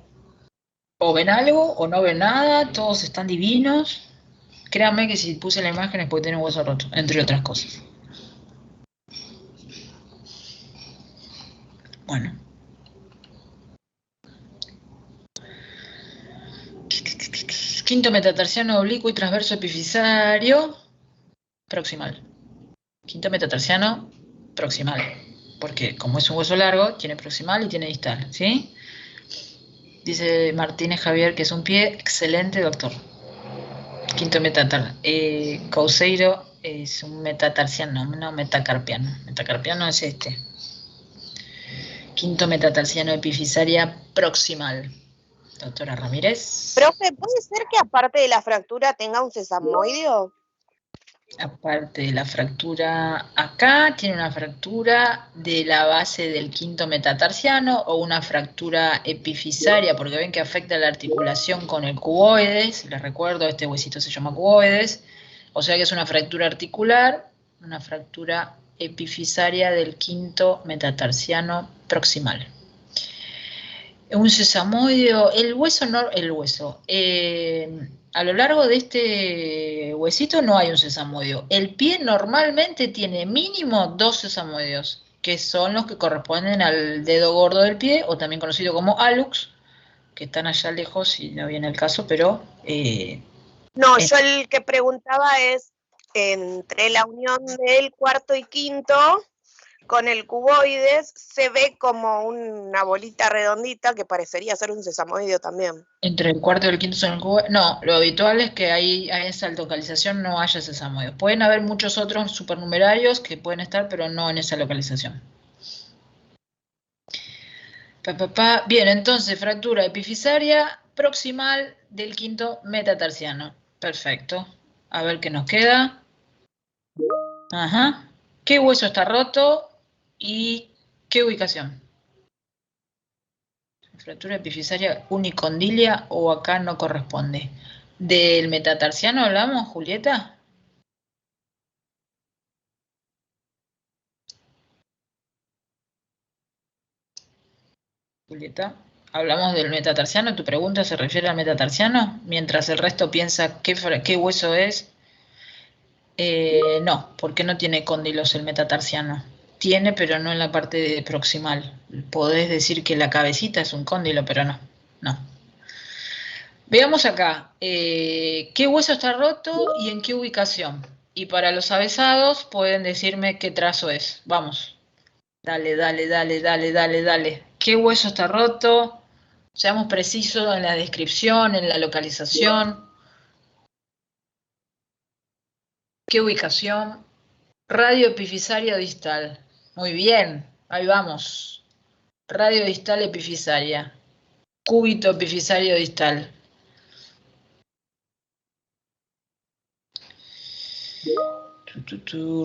¿O ven algo o no ven nada? ¿Todos están divinos? Créanme que si puse la imagen es porque tiene un hueso roto, entre otras cosas. Bueno. Quinto metatarsiano oblicuo y transverso epifisario proximal. Quinto metatarsiano proximal. Porque como es un hueso largo, tiene proximal y tiene distal, ¿sí? Dice Martínez Javier que es un pie excelente, doctor. Quinto metatarsiano. Couseiro es un metatarsiano, no metacarpiano. Metacarpiano es este. Quinto metatarsiano epifisaria proximal. Doctora Ramírez. Profe, ¿puede ser que aparte de la fractura tenga un sesamoideo? Aparte de la fractura, acá tiene una fractura de la base del quinto metatarsiano o una fractura epifisaria, porque ven que afecta la articulación con el cuboides. Les recuerdo, este huesito se llama cuboides. O sea que es una fractura articular, una fractura epifisaria del quinto metatarsiano proximal. Un sesamoideo, el hueso no, a lo largo de este huesito no hay un sesamoideo. El pie normalmente tiene mínimo 2 sesamoideos, que son los que corresponden al dedo gordo del pie, o también conocido como hallux, que están allá lejos y no viene el caso, pero... No, yo el que preguntaba es entre la unión del cuarto y quinto con el cuboides se ve como una bolita redondita que parecería ser un sesamoideo también. Entre el cuarto y el quinto son el cubo. No, lo habitual es que ahí a esa localización no haya sesamoideos. Pueden haber muchos otros supernumerarios que pueden estar, pero no en esa localización. Bien, entonces fractura epifisaria proximal del quinto metatarsiano. Perfecto. A ver qué nos queda. Ajá. ¿Qué hueso está roto y qué ubicación? Fractura epifisaria unicondilia o acá no corresponde. ¿Del metatarsiano hablamos, Julieta? Julieta, ¿hablamos del metatarsiano? ¿Tu pregunta se refiere al metatarsiano? Mientras el resto piensa qué hueso es. No, porque no tiene cóndilos el metatarsiano. Tiene, pero no en la parte proximal. Podés decir que la cabecita es un cóndilo, pero no. No. Veamos acá. ¿Qué hueso está roto y en qué ubicación? Y para los avesados pueden decirme qué trazo es. Vamos. Dale, dale, dale, dale, dale, dale. ¿Qué hueso está roto? Seamos precisos en la descripción, en la localización. ¿Qué ubicación? Radio epifisaria distal. Muy bien, ahí vamos. Radio distal epifisaria. Cúbito epifisario distal.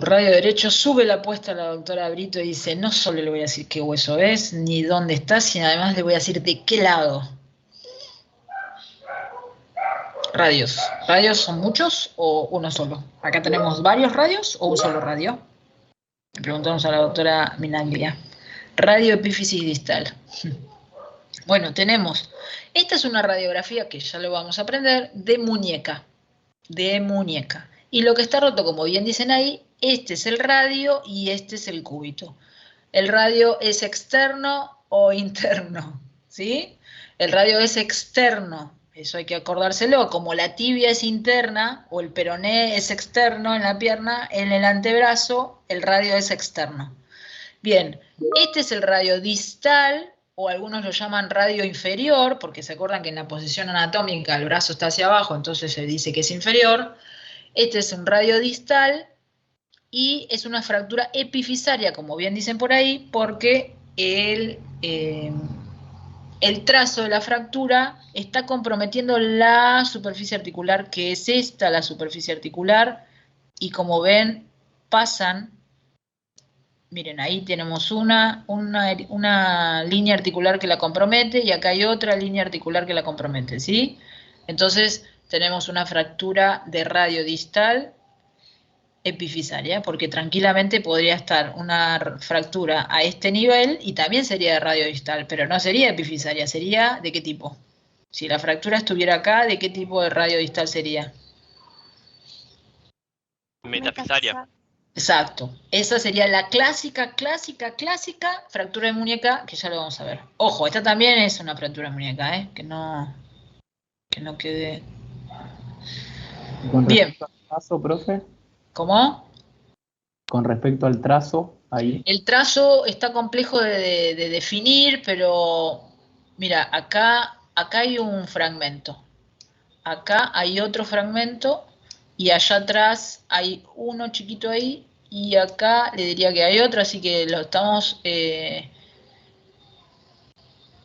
Radio derecho, sube la apuesta a la doctora Brito y dice, no solo le voy a decir qué hueso es, ni dónde está, sino además le voy a decir de qué lado. Radios. ¿Radios son muchos o uno solo? Acá tenemos varios radios o un solo radio. Le preguntamos a la doctora Minaglia. Radio epífisis distal. Bueno, tenemos, esta es una radiografía que ya lo vamos a aprender, de muñeca. De muñeca. Y lo que está roto, como bien dicen ahí, este es el radio y este es el cúbito. El radio es externo o interno, ¿sí? El radio es externo, eso hay que acordárselo, como la tibia es interna o el peroné es externo en la pierna, en el antebrazo el radio es externo. Bien, este es el radio distal, o algunos lo llaman radio inferior, porque se acuerdan que en la posición anatómica el brazo está hacia abajo, entonces se dice que es inferior. Este es un radio distal y es una fractura epifisaria, como bien dicen por ahí, porque el trazo de la fractura está comprometiendo la superficie articular, que es esta, la superficie articular, y como ven, pasan. Miren, ahí tenemos una línea articular que la compromete y acá hay otra línea articular que la compromete, ¿sí? Entonces, tenemos una fractura de radio distal epifisaria, porque tranquilamente podría estar una fractura a este nivel y también sería de radio distal, pero no sería epifisaria, sería ¿de qué tipo? Si la fractura estuviera acá, ¿de qué tipo de radio distal sería? Metafisaria. Exacto. Esa sería la clásica fractura de muñeca, que ya lo vamos a ver. Ojo, esta también es una fractura de muñeca, que no quede... Con Bien. respecto al trazo, profe, ¿Cómo? con respecto al trazo, ahí. El trazo está complejo de definir, pero mira, acá hay un fragmento. Acá hay otro fragmento y allá atrás hay uno chiquito ahí y acá le diría que hay otro, así que lo estamos...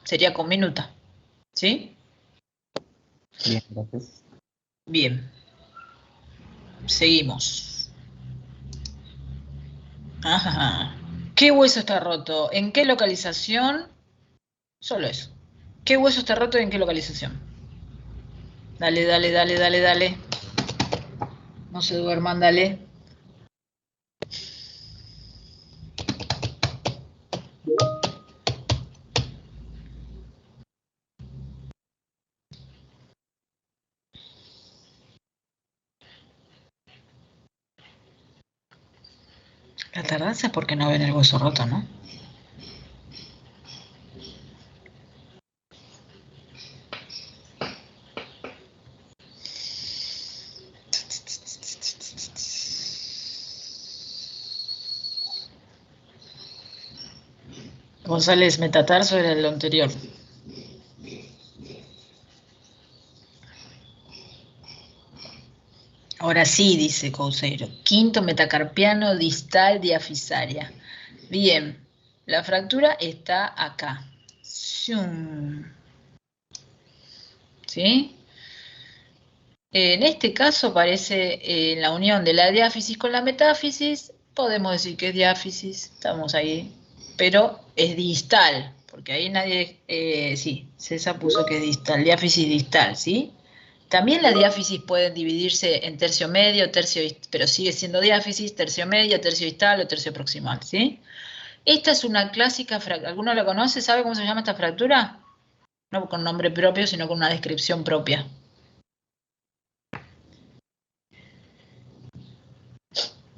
sería con minuta. ¿Sí? Bien, gracias. Bien. Seguimos. Ajá. ¿Qué hueso está roto? ¿En qué localización? Solo eso. ¿Qué hueso está roto y en qué localización? Dale, dale, dale, dale, dale. No se duerman, dale. La tardanza es porque no ven el hueso roto, ¿no? González, metatarso era lo anterior. Ahora sí, dice Couseiro. Quinto metacarpiano distal diafisaria. Bien, la fractura está acá. Zoom. ¿Sí? En este caso parece la unión de la diáfisis con la metáfisis. Podemos decir que es diáfisis, estamos ahí. Pero es distal, porque ahí nadie... sí, César puso que es distal, diáfisis distal, ¿sí? También las diáfisis pueden dividirse en tercio medio, pero sigue siendo diáfisis, tercio medio, tercio distal o tercio proximal, ¿sí? Esta es una clásica fractura. ¿Alguno la conoce? ¿Sabe cómo se llama esta fractura? No con nombre propio, sino con una descripción propia.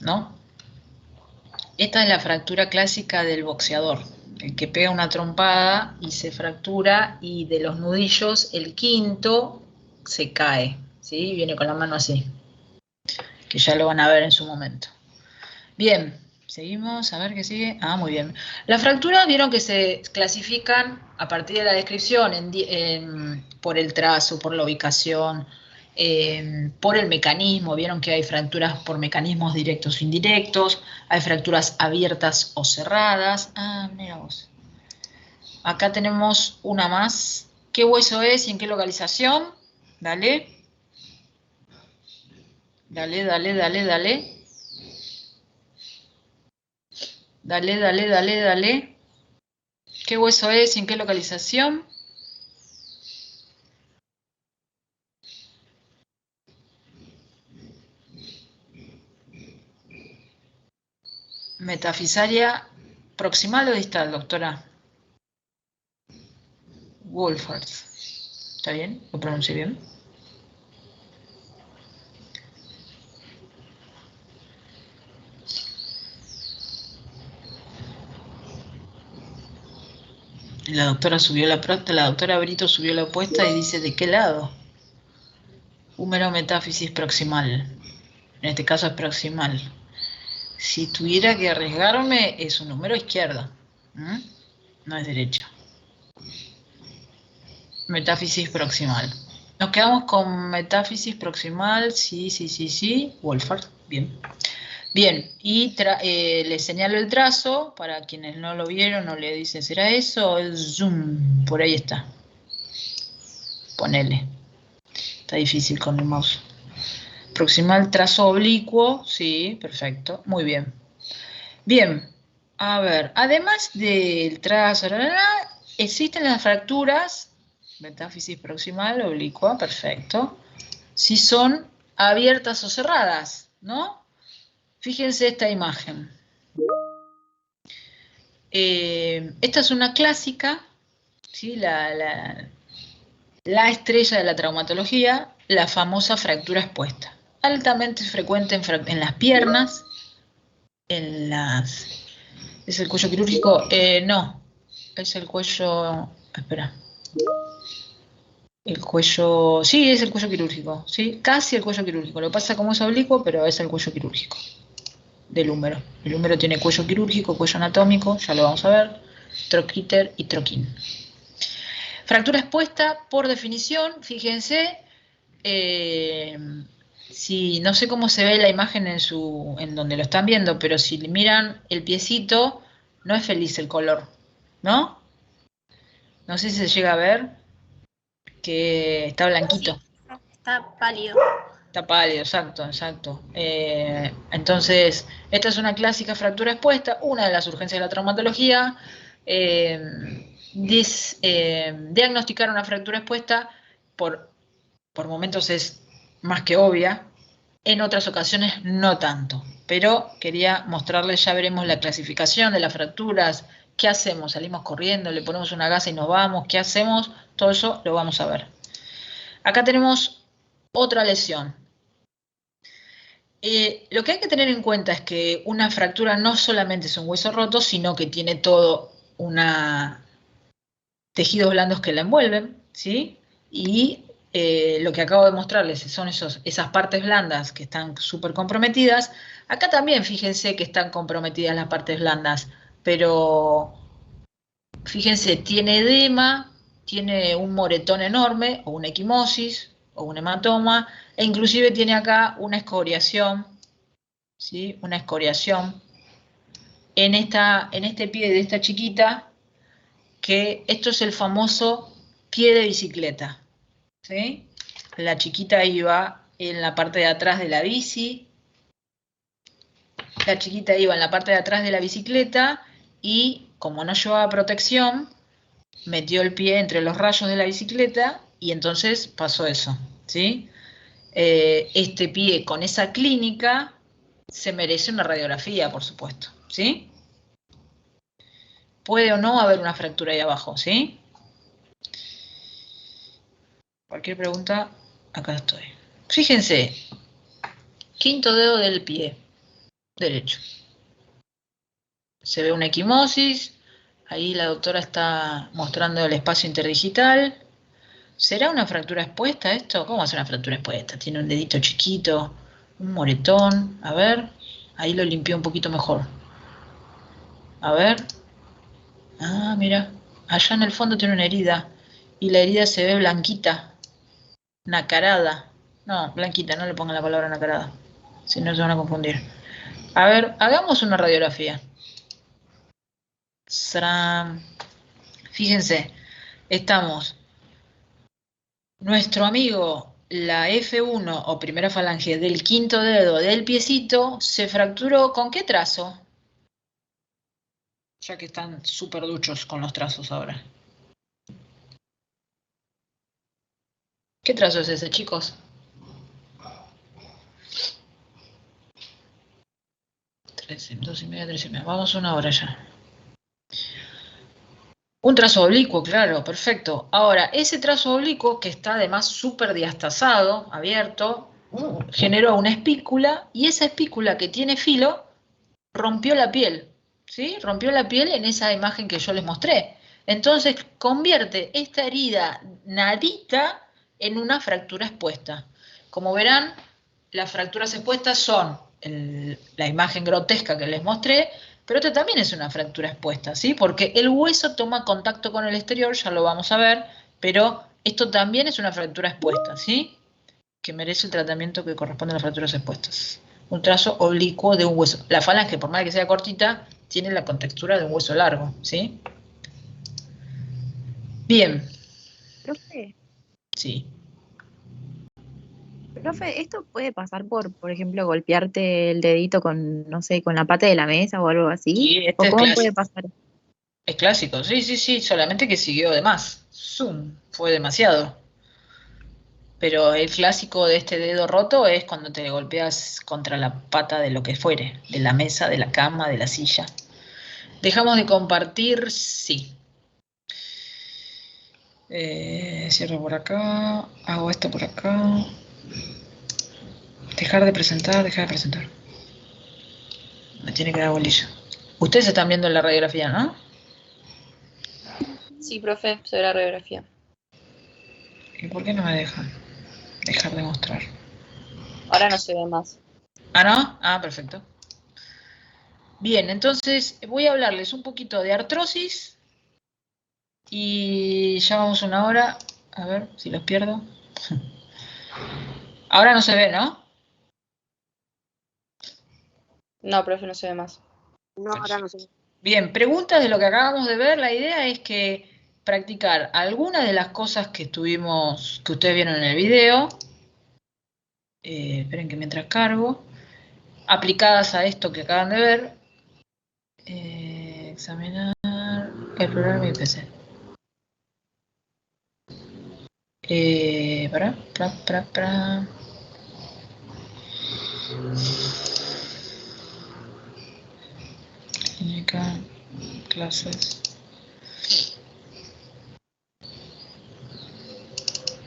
¿No? Esta es la fractura clásica del boxeador, el que pega una trompada y se fractura y de los nudillos el quinto se cae, ¿sí? Viene con la mano así, que ya lo van a ver en su momento. Bien, seguimos, a ver qué sigue. Ah, muy bien. Las fracturas vieron que se clasifican a partir de la descripción por el trazo, por la ubicación, por el mecanismo. Vieron que hay fracturas por mecanismos directos o indirectos, hay fracturas abiertas o cerradas. Ah, mira vos. Acá tenemos una más. ¿Qué hueso es y en qué localización? Dale. Dale, dale, dale, dale. Dale, dale, dale, dale. ¿Qué hueso es y en qué localización? Metafisaria proximal o distal, doctora. Wolfert. ¿Está bien? ¿Lo pronuncié bien? La doctora Brito subió la apuesta y dice ¿de qué lado? Húmero metáfisis proximal. En este caso es proximal. Si tuviera que arriesgarme, es un número izquierdo. No es derecho. Metáfisis proximal. Nos quedamos con metáfisis proximal. Sí. Wolfert. Bien. Bien, y les señalo el trazo, para quienes no lo vieron o le dicen, ¿será eso? El zoom, por ahí está. Ponele. Está difícil con el mouse. Proximal trazo oblicuo, sí, perfecto, muy bien. Bien, a ver, además del trazo, existen las fracturas, metáfisis proximal, oblicua, perfecto, si son abiertas o cerradas, ¿no? Fíjense esta imagen. Esta es una clásica, ¿sí? La estrella de la traumatología, la famosa fractura expuesta. Altamente frecuente en las piernas, ¿Es el cuello quirúrgico? No, es el cuello... Espera. El cuello... Sí, es el cuello quirúrgico, ¿sí? Casi el cuello quirúrgico. Lo pasa como es oblicuo, pero es el cuello quirúrgico del húmero. El húmero tiene cuello quirúrgico, cuello anatómico, ya lo vamos a ver, troquíter y troquín. Fractura expuesta, por definición, fíjense, si no sé cómo se ve la imagen en donde lo están viendo, pero si miran el piecito, no es feliz el color, ¿no? No sé si se llega a ver que está blanquito. Está pálido. Está pálido, exacto. Entonces, esta es una clásica fractura expuesta, una de las urgencias de la traumatología. Diagnosticar una fractura expuesta por momentos es más que obvia, en otras ocasiones no tanto. Pero quería mostrarles, ya veremos la clasificación de las fracturas, qué hacemos, salimos corriendo, le ponemos una gasa y nos vamos, qué hacemos, todo eso lo vamos a ver. Acá tenemos otra lesión. Lo que hay que tener en cuenta es que una fractura no solamente es un hueso roto, sino que tiene todo tejidos blandos que la envuelven, ¿sí? Y lo que acabo de mostrarles son esas partes blandas que están súper comprometidas. Acá también fíjense que están comprometidas las partes blandas, pero fíjense, tiene edema, tiene un moretón enorme, o una equimosis, o un hematoma, e inclusive tiene acá una escoriación, ¿sí? Una escoriación en este pie de esta chiquita, que esto es el famoso pie de bicicleta, ¿sí? La chiquita iba en la parte de atrás de la bici, la chiquita iba en la parte de atrás de la bicicleta y como no llevaba protección, metió el pie entre los rayos de la bicicleta y entonces pasó eso, ¿sí? Este pie con esa clínica se merece una radiografía, por supuesto, ¿sí? Puede o no haber una fractura ahí abajo, ¿sí? Cualquier pregunta, acá estoy. Fíjense, quinto dedo del pie derecho. Se ve una equimosis, ahí la doctora está mostrando el espacio interdigital. ¿Será una fractura expuesta esto? ¿Cómo hace una fractura expuesta? Tiene un dedito chiquito, un moretón, a ver, ahí lo limpió un poquito mejor. A ver, ah, mira, allá en el fondo tiene una herida, y la herida se ve blanquita, nacarada. No, blanquita, no le pongan la palabra nacarada, si no se van a confundir. A ver, hagamos una radiografía. ¡Sram! Fíjense, estamos, nuestro amigo, la F1 o primera falange del quinto dedo del piecito, se fracturó ¿con qué trazo? Ya que están súper duchos con los trazos ahora. ¿Qué trazo es ese, chicos? 2:30, 3:30. Vamos 1 hora ya. Un trazo oblicuo, claro, perfecto. Ahora, ese trazo oblicuo, que está además súper diastasado, abierto, generó una espícula, y esa espícula que tiene filo rompió la piel, ¿sí? Rompió la piel en esa imagen que yo les mostré. Entonces, convierte esta herida nadita en una fractura expuesta. Como verán, las fracturas expuestas son la imagen grotesca que les mostré, pero esta también es una fractura expuesta, ¿sí? Porque el hueso toma contacto con el exterior, ya lo vamos a ver, pero esto también es una fractura expuesta, ¿sí? Que merece el tratamiento que corresponde a las fracturas expuestas. Un trazo oblicuo de un hueso. La falange, por más que sea cortita, tiene la contextura de un hueso largo, ¿sí? Bien. Profe, Sí. ¿esto puede pasar por ejemplo, golpearte el dedito con, no sé, con la pata de la mesa o algo así? Sí, ¿O este es cómo puede clásico. pasar? Es clásico, sí, sí, sí, solamente que siguió de más. Zoom, fue demasiado. Pero el clásico de este dedo roto es cuando te golpeas contra la pata de lo que fuere, de la mesa, de la cama, de la silla. Dejamos de compartir, sí. Cierro por acá, hago esto por acá. Dejar de presentar, dejar de presentar. Me tiene que dar bolillo. Ustedes están viendo la radiografía, ¿no? Sí, profe, sobre la radiografía. ¿Y por qué no me dejan dejar de mostrar? Ahora no se ve más. ¿Ah, no? Ah, perfecto. Bien, entonces voy a hablarles un poquito de artrosis y ya vamos 1 hora. A ver si los pierdo. Ahora no se ve, ¿no? No, profe, no se ve más. No, ahora no sé. Bien, preguntas de lo que acabamos de ver. La idea es que practicar algunas de las cosas que ustedes vieron en el video. Esperen que mientras cargo. Aplicadas a esto que acaban de ver. Examinar el programa y PC. Para. Clínica, clases.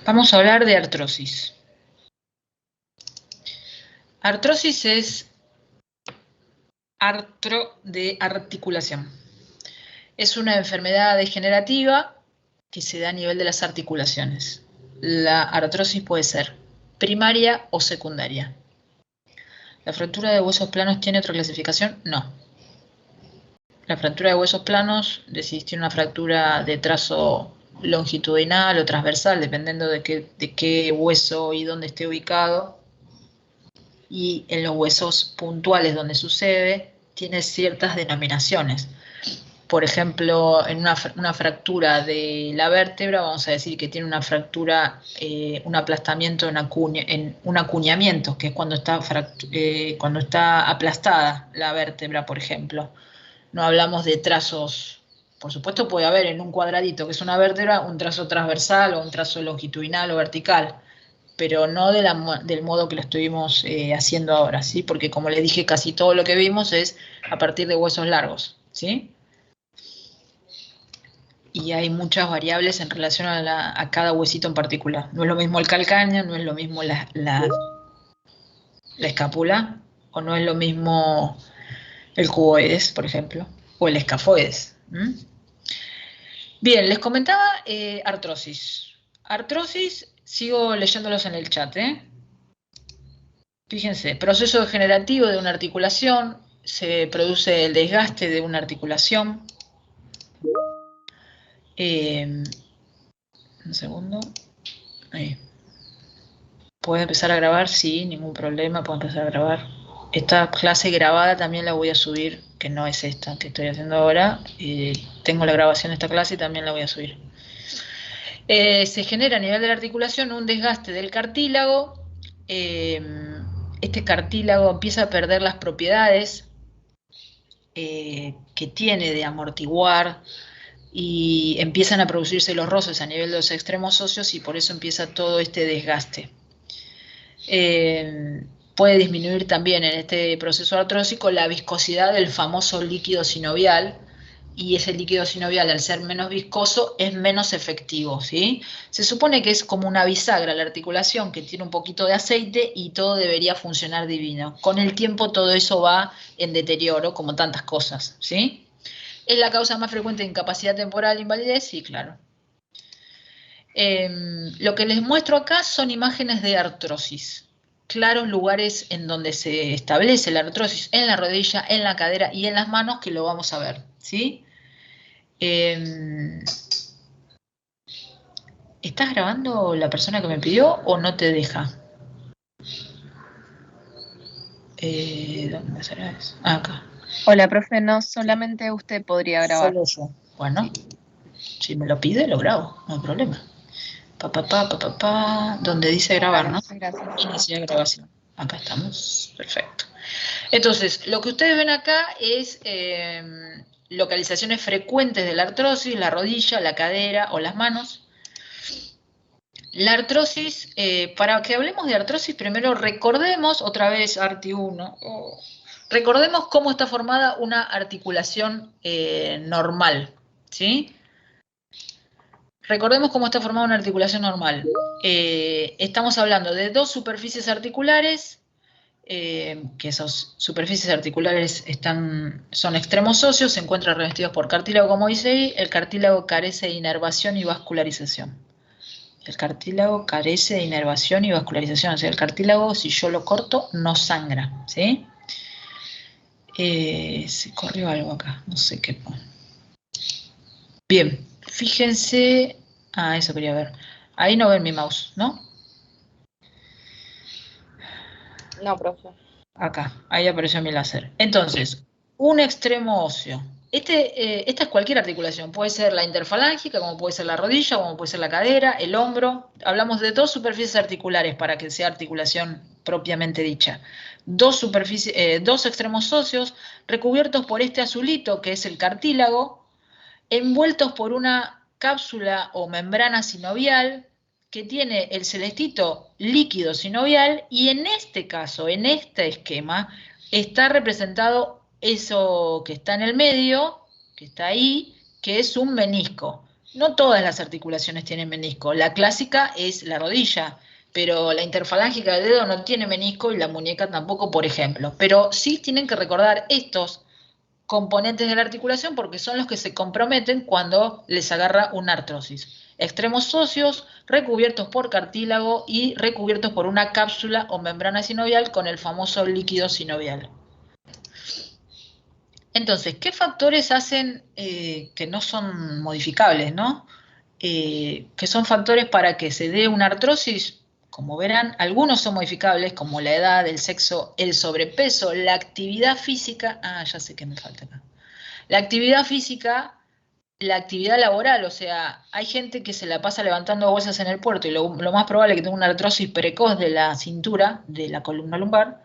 Vamos a hablar de artrosis. Artrosis es artro de articulación. Es una enfermedad degenerativa que se da a nivel de las articulaciones. La artrosis puede ser primaria o secundaria. ¿La fractura de huesos planos tiene otra clasificación? No. La fractura de huesos planos, si tiene una fractura de trazo longitudinal o transversal, dependiendo de qué hueso y dónde esté ubicado, y en los huesos puntuales donde sucede, tiene ciertas denominaciones. Por ejemplo, en una fractura de la vértebra, vamos a decir que tiene una fractura, un aplastamiento en un acuñamiento, que es cuando está aplastada la vértebra, por ejemplo. No hablamos de trazos, por supuesto puede haber en un cuadradito que es una vértebra, un trazo transversal o un trazo longitudinal o vertical, pero no del modo que lo estuvimos haciendo ahora, ¿sí? Porque como les dije, casi todo lo que vimos es a partir de huesos largos, ¿sí? Y hay muchas variables en relación a cada huesito en particular. No es lo mismo el calcáneo, no es lo mismo la escápula, o no es lo mismo el cuboides, por ejemplo, o el escafoides. Bien, les comentaba artrosis. Artrosis, sigo leyéndolos en el chat. Fíjense, proceso degenerativo de una articulación, se produce el desgaste de una articulación. Un segundo. Ahí. ¿Puedo empezar a grabar? Sí, ningún problema, puedo empezar a grabar. Esta clase grabada también la voy a subir, que no es esta que estoy haciendo ahora. Tengo la grabación de esta clase y también la voy a subir. Se genera a nivel de la articulación un desgaste del cartílago. Este cartílago empieza a perder las propiedades que tiene de amortiguar, y empiezan a producirse los roces a nivel de los extremos óseos, y por eso empieza todo este desgaste. Puede disminuir también en este proceso artrósico la viscosidad del famoso líquido sinovial, y ese líquido sinovial, al ser menos viscoso, es menos efectivo, ¿sí? Se supone que es como una bisagra la articulación, que tiene un poquito de aceite y todo debería funcionar divino. Con el tiempo todo eso va en deterioro, como tantas cosas, ¿sí? ¿Es la causa más frecuente de incapacidad temporal e invalidez? Sí, claro. Lo que les muestro acá son imágenes de artrosis. Claros lugares en donde se establece la artrosis, en la rodilla, en la cadera y en las manos, que lo vamos a ver, ¿sí? ¿Estás grabando la persona que me pidió o no te deja? ¿Dónde será eso? Ah, acá. Hola, profe, no solamente usted podría grabar. Solo yo. Bueno, si me lo pide, lo grabo, no hay problema. Donde dice grabar, ¿no? Gracias. Iniciar grabación. Acá estamos, perfecto. Entonces, lo que ustedes ven acá es localizaciones frecuentes de la artrosis, la rodilla, la cadera o las manos. La artrosis, para que hablemos de artrosis, primero recordemos, otra vez Arti 1, recordemos cómo está formada una articulación normal, ¿sí? Recordemos cómo está formada una articulación normal. Estamos hablando de dos superficies articulares, que esas superficies articulares son extremos óseos, se encuentran revestidos por cartílago, como dice ahí. El cartílago carece de inervación y vascularización. El cartílago carece de inervación y vascularización. O sea, el cartílago, si yo lo corto, no sangra, ¿sí? Se corrió algo acá, no sé qué. Bien, fíjense. Ah, eso quería ver. Ahí no ven mi mouse, ¿no? No, profe. Acá, ahí apareció mi láser. Entonces, un extremo óseo. Esta es cualquier articulación. Puede ser la interfalángica, como puede ser la rodilla, como puede ser la cadera, el hombro. Hablamos de dos superficies articulares para que sea articulación propiamente dicha. Dos extremos óseos recubiertos por este azulito, que es el cartílago, envueltos por una cápsula o membrana sinovial que tiene el celestito líquido sinovial, y en este caso, en este esquema, está representado eso que está en el medio, que está ahí, que es un menisco. No todas las articulaciones tienen menisco. La clásica es la rodilla, pero la interfalángica del dedo no tiene menisco y la muñeca tampoco, por ejemplo. Pero sí tienen que recordar estos componentes de la articulación porque son los que se comprometen cuando les agarra una artrosis. Extremos óseos recubiertos por cartílago y recubiertos por una cápsula o membrana sinovial con el famoso líquido sinovial. Entonces, ¿qué factores hacen que no son modificables, ¿no? Que son factores para que se dé una artrosis. Como verán, algunos son modificables, como la edad, el sexo, el sobrepeso, la actividad física. Ah, ya sé que me falta acá. La actividad física, la actividad laboral, o sea, hay gente que se la pasa levantando bolsas en el puerto y lo más probable es que tenga una artrosis precoz de la cintura, de la columna lumbar,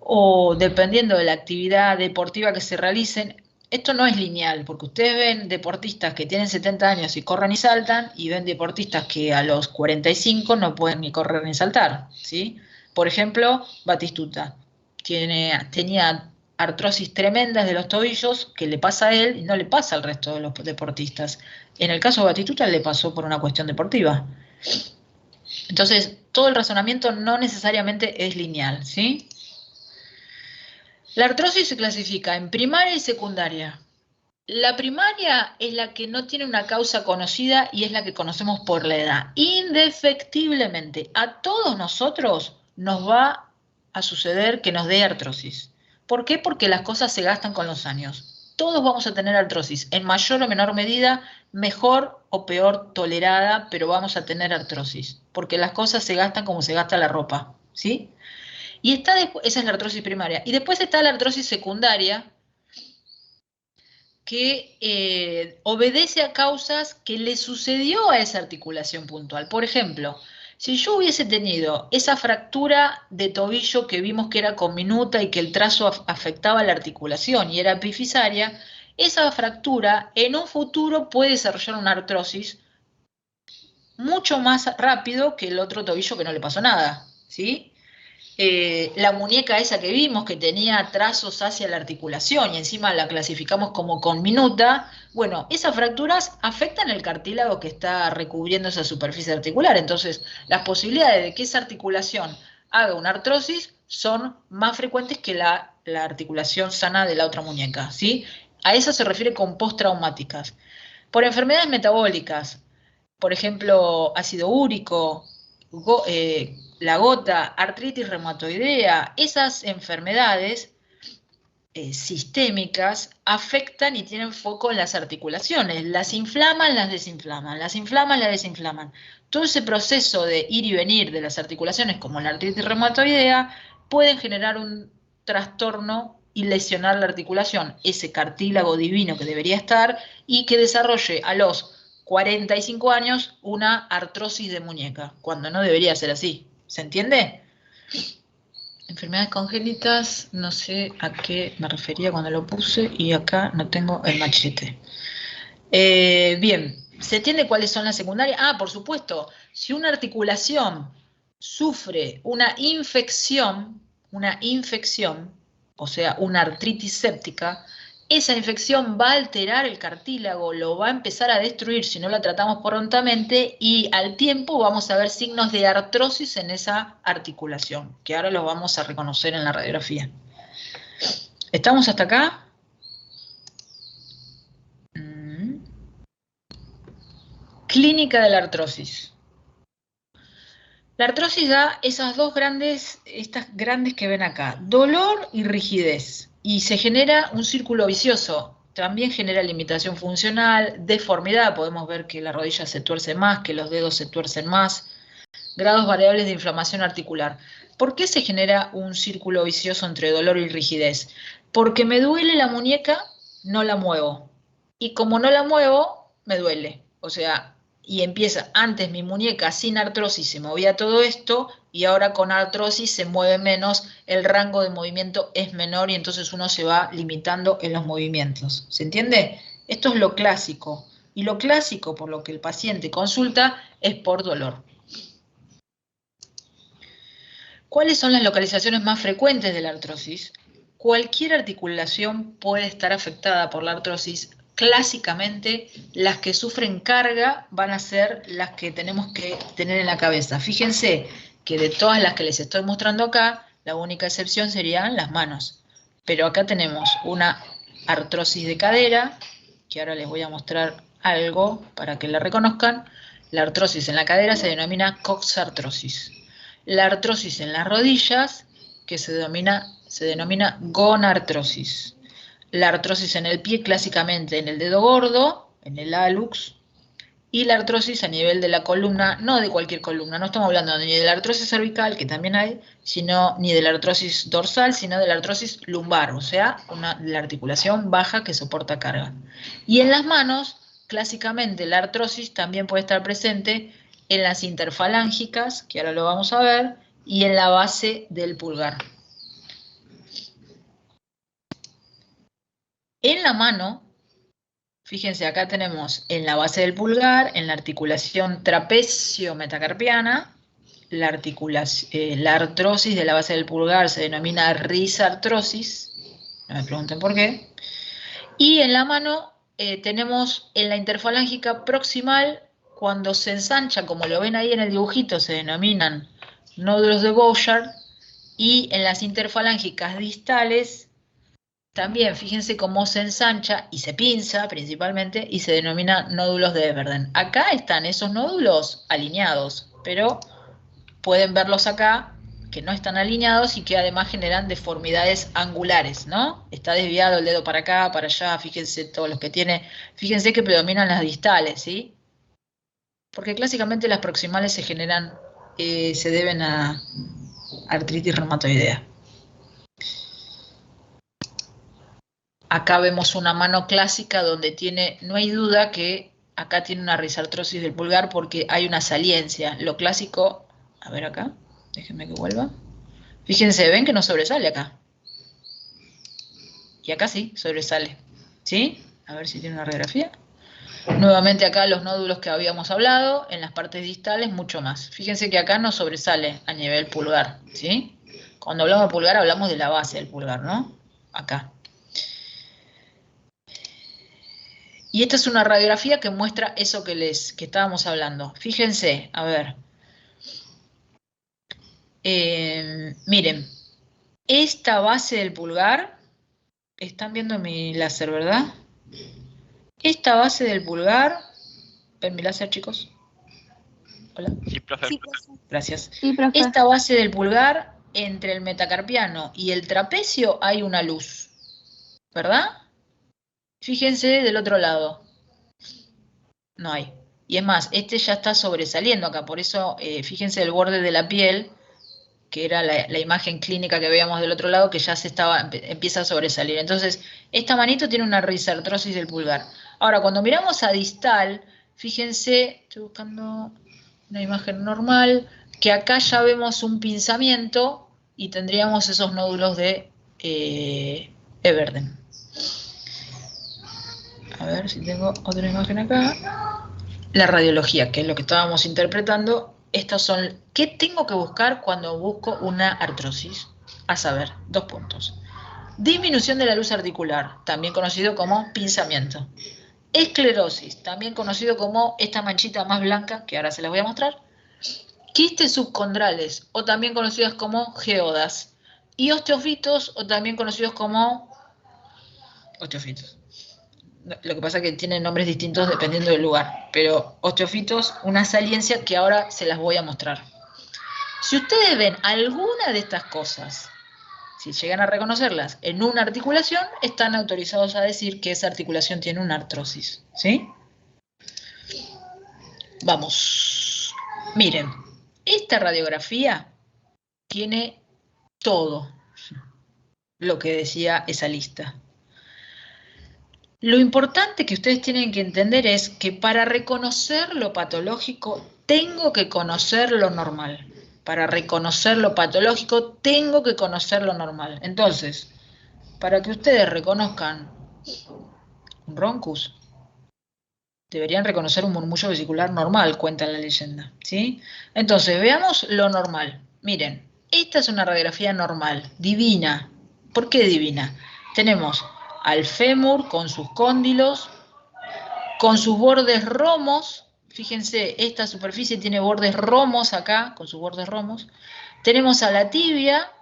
o dependiendo de la actividad deportiva que se realicen. Esto no es lineal, porque ustedes ven deportistas que tienen 70 años y corren y saltan, y ven deportistas que a los 45 no pueden ni correr ni saltar, ¿sí? Por ejemplo, Batistuta tenía artrosis tremendas de los tobillos, que le pasa a él y no le pasa al resto de los deportistas. En el caso de Batistuta le pasó por una cuestión deportiva. Entonces, todo el razonamiento no necesariamente es lineal, ¿sí? La artrosis se clasifica en primaria y secundaria. La primaria es la que no tiene una causa conocida y es la que conocemos por la edad. Indefectiblemente, a todos nosotros nos va a suceder que nos dé artrosis. ¿Por qué? Porque las cosas se gastan con los años. Todos vamos a tener artrosis, en mayor o menor medida, mejor o peor tolerada, pero vamos a tener artrosis, porque las cosas se gastan como se gasta la ropa, ¿sí? Y esa es la artrosis primaria. Y después está la artrosis secundaria, que obedece a causas que le sucedió a esa articulación puntual. Por ejemplo, si yo hubiese tenido esa fractura de tobillo que vimos que era conminuta y que el trazo afectaba la articulación y era epifisaria, esa fractura en un futuro puede desarrollar una artrosis mucho más rápido que el otro tobillo que no le pasó nada, ¿sí? La muñeca esa que vimos que tenía trazos hacia la articulación y encima la clasificamos como conminuta, bueno, esas fracturas afectan el cartílago que está recubriendo esa superficie articular, entonces las posibilidades de que esa articulación haga una artrosis son más frecuentes que la articulación sana de la otra muñeca, ¿sí? A eso se refiere con postraumáticas. Por enfermedades metabólicas, por ejemplo, ácido úrico, la gota, artritis reumatoidea, esas enfermedades sistémicas afectan y tienen foco en las articulaciones, las inflaman, las desinflaman, las inflaman, las desinflaman. Todo ese proceso de ir y venir de las articulaciones, como la artritis reumatoidea, pueden generar un trastorno y lesionar la articulación, ese cartílago divino que debería estar y que desarrolle a los 45 años una artrosis de muñeca, cuando no debería ser así. ¿Se entiende? Enfermedades congénitas, no sé a qué me refería cuando lo puse y acá no tengo el machete. Bien, ¿se entiende cuáles son las secundarias? Ah, por supuesto, si una articulación sufre una infección, o sea, una artritis séptica, esa infección va a alterar el cartílago, lo va a empezar a destruir si no la tratamos prontamente y al tiempo vamos a ver signos de artrosis en esa articulación, que ahora los vamos a reconocer en la radiografía. ¿Estamos hasta acá? Clínica de la artrosis. La artrosis da estas grandes que ven acá, dolor y rigidez. Y se genera un círculo vicioso, también genera limitación funcional, deformidad, podemos ver que la rodilla se tuerce más, que los dedos se tuercen más, grados variables de inflamación articular. ¿Por qué se genera un círculo vicioso entre dolor y rigidez? Porque me duele la muñeca, no la muevo, y como no la muevo, me duele, o sea, y empieza, antes mi muñeca sin artrosis se movía todo esto, y ahora con artrosis se mueve menos, el rango de movimiento es menor y entonces uno se va limitando en los movimientos. ¿Se entiende? Esto es lo clásico. Y lo clásico por lo que el paciente consulta es por dolor. ¿Cuáles son las localizaciones más frecuentes de la artrosis? Cualquier articulación puede estar afectada por la artrosis, clásicamente las que sufren carga van a ser las que tenemos que tener en la cabeza. Fíjense que de todas las que les estoy mostrando acá, la única excepción serían las manos. Pero acá tenemos una artrosis de cadera, que ahora les voy a mostrar algo para que la reconozcan. La artrosis en la cadera se denomina coxartrosis. La artrosis en las rodillas, que se denomina gonartrosis. La artrosis en el pie, clásicamente en el dedo gordo, en el hallux, y la artrosis a nivel de la columna, no de cualquier columna, no estamos hablando ni de la artrosis cervical, que también hay, ni de la artrosis dorsal, sino de la artrosis lumbar, o sea, la articulación baja que soporta carga. Y en las manos, clásicamente la artrosis también puede estar presente en las interfalángicas, que ahora lo vamos a ver, y en la base del pulgar. En la mano, fíjense, acá tenemos en la base del pulgar, en la articulación trapecio-metacarpiana, la artrosis de la base del pulgar se denomina risartrosis, no me pregunten por qué, y en la mano tenemos en la interfalángica proximal, cuando se ensancha, como lo ven ahí en el dibujito, se denominan nódulos de Bouchard, y en las interfalángicas distales, también fíjense cómo se ensancha y se pinza principalmente y se denomina nódulos de Everden. Acá están esos nódulos alineados, pero pueden verlos acá que no están alineados y que además generan deformidades angulares, ¿no? Está desviado el dedo para acá, para allá, fíjense todos los que tiene. Fíjense que predominan las distales, ¿sí? Porque clásicamente las proximales se generan, se deben a artritis reumatoidea. Acá vemos una mano clásica donde no hay duda que acá tiene una risartrosis del pulgar porque hay una saliencia. Lo clásico, a ver acá, déjenme que vuelva. Fíjense, ven que no sobresale acá. Y acá sí, sobresale. ¿Sí? A ver si tiene una radiografía. Nuevamente acá los nódulos que habíamos hablado, en las partes distales mucho más. Fíjense que acá no sobresale a nivel pulgar, ¿sí? Cuando hablamos de pulgar hablamos de la base del pulgar, ¿no? Acá. Y esta es una radiografía que muestra eso que estábamos hablando. Fíjense, a ver. Miren, esta base del pulgar, están viendo mi láser, ¿verdad? Esta base del pulgar, ¿ven mi láser, chicos? Hola. Sí, profe. Sí, gracias. Sí, profe. Esta base del pulgar, entre el metacarpiano y el trapecio hay una luz, ¿verdad? Fíjense del otro lado. No hay. Y es más, este ya está sobresaliendo acá, por eso fíjense el borde de la piel, que era la imagen clínica que veíamos del otro lado, que ya empieza a sobresalir. Entonces, esta manito tiene una risartrosis del pulgar. Ahora, cuando miramos a distal, fíjense, estoy buscando una imagen normal, que acá ya vemos un pinzamiento y tendríamos esos nódulos de Everden. A ver si tengo otra imagen acá. La radiología, que es lo que estábamos interpretando. Estas son, ¿qué tengo que buscar cuando busco una artrosis? A saber, 2 puntos. Disminución de la luz articular, también conocido como pinzamiento. Esclerosis, también conocido como esta manchita más blanca, que ahora se las voy a mostrar. Quistes subcondrales, o también conocidas como geodas. Y osteofitos, o también conocidos como osteofitos. Lo que pasa es que tienen nombres distintos dependiendo del lugar. Pero osteofitos, una saliencia que ahora se las voy a mostrar. Si ustedes ven alguna de estas cosas, si llegan a reconocerlas en una articulación, están autorizados a decir que esa articulación tiene una artrosis. ¿Sí? Vamos. Miren, esta radiografía tiene todo lo que decía esa lista. Lo importante que ustedes tienen que entender es que para reconocer lo patológico tengo que conocer lo normal. Para reconocer lo patológico tengo que conocer lo normal. Entonces, para que ustedes reconozcan un roncus, deberían reconocer un murmullo vesicular normal, cuenta la leyenda, ¿sí? Entonces, veamos lo normal. Miren, esta es una radiografía normal, divina. ¿Por qué divina? Tenemos al fémur con sus cóndilos, con sus bordes romos. Fíjense, esta superficie tiene bordes romos acá, con sus bordes romos. Tenemos a la tibia,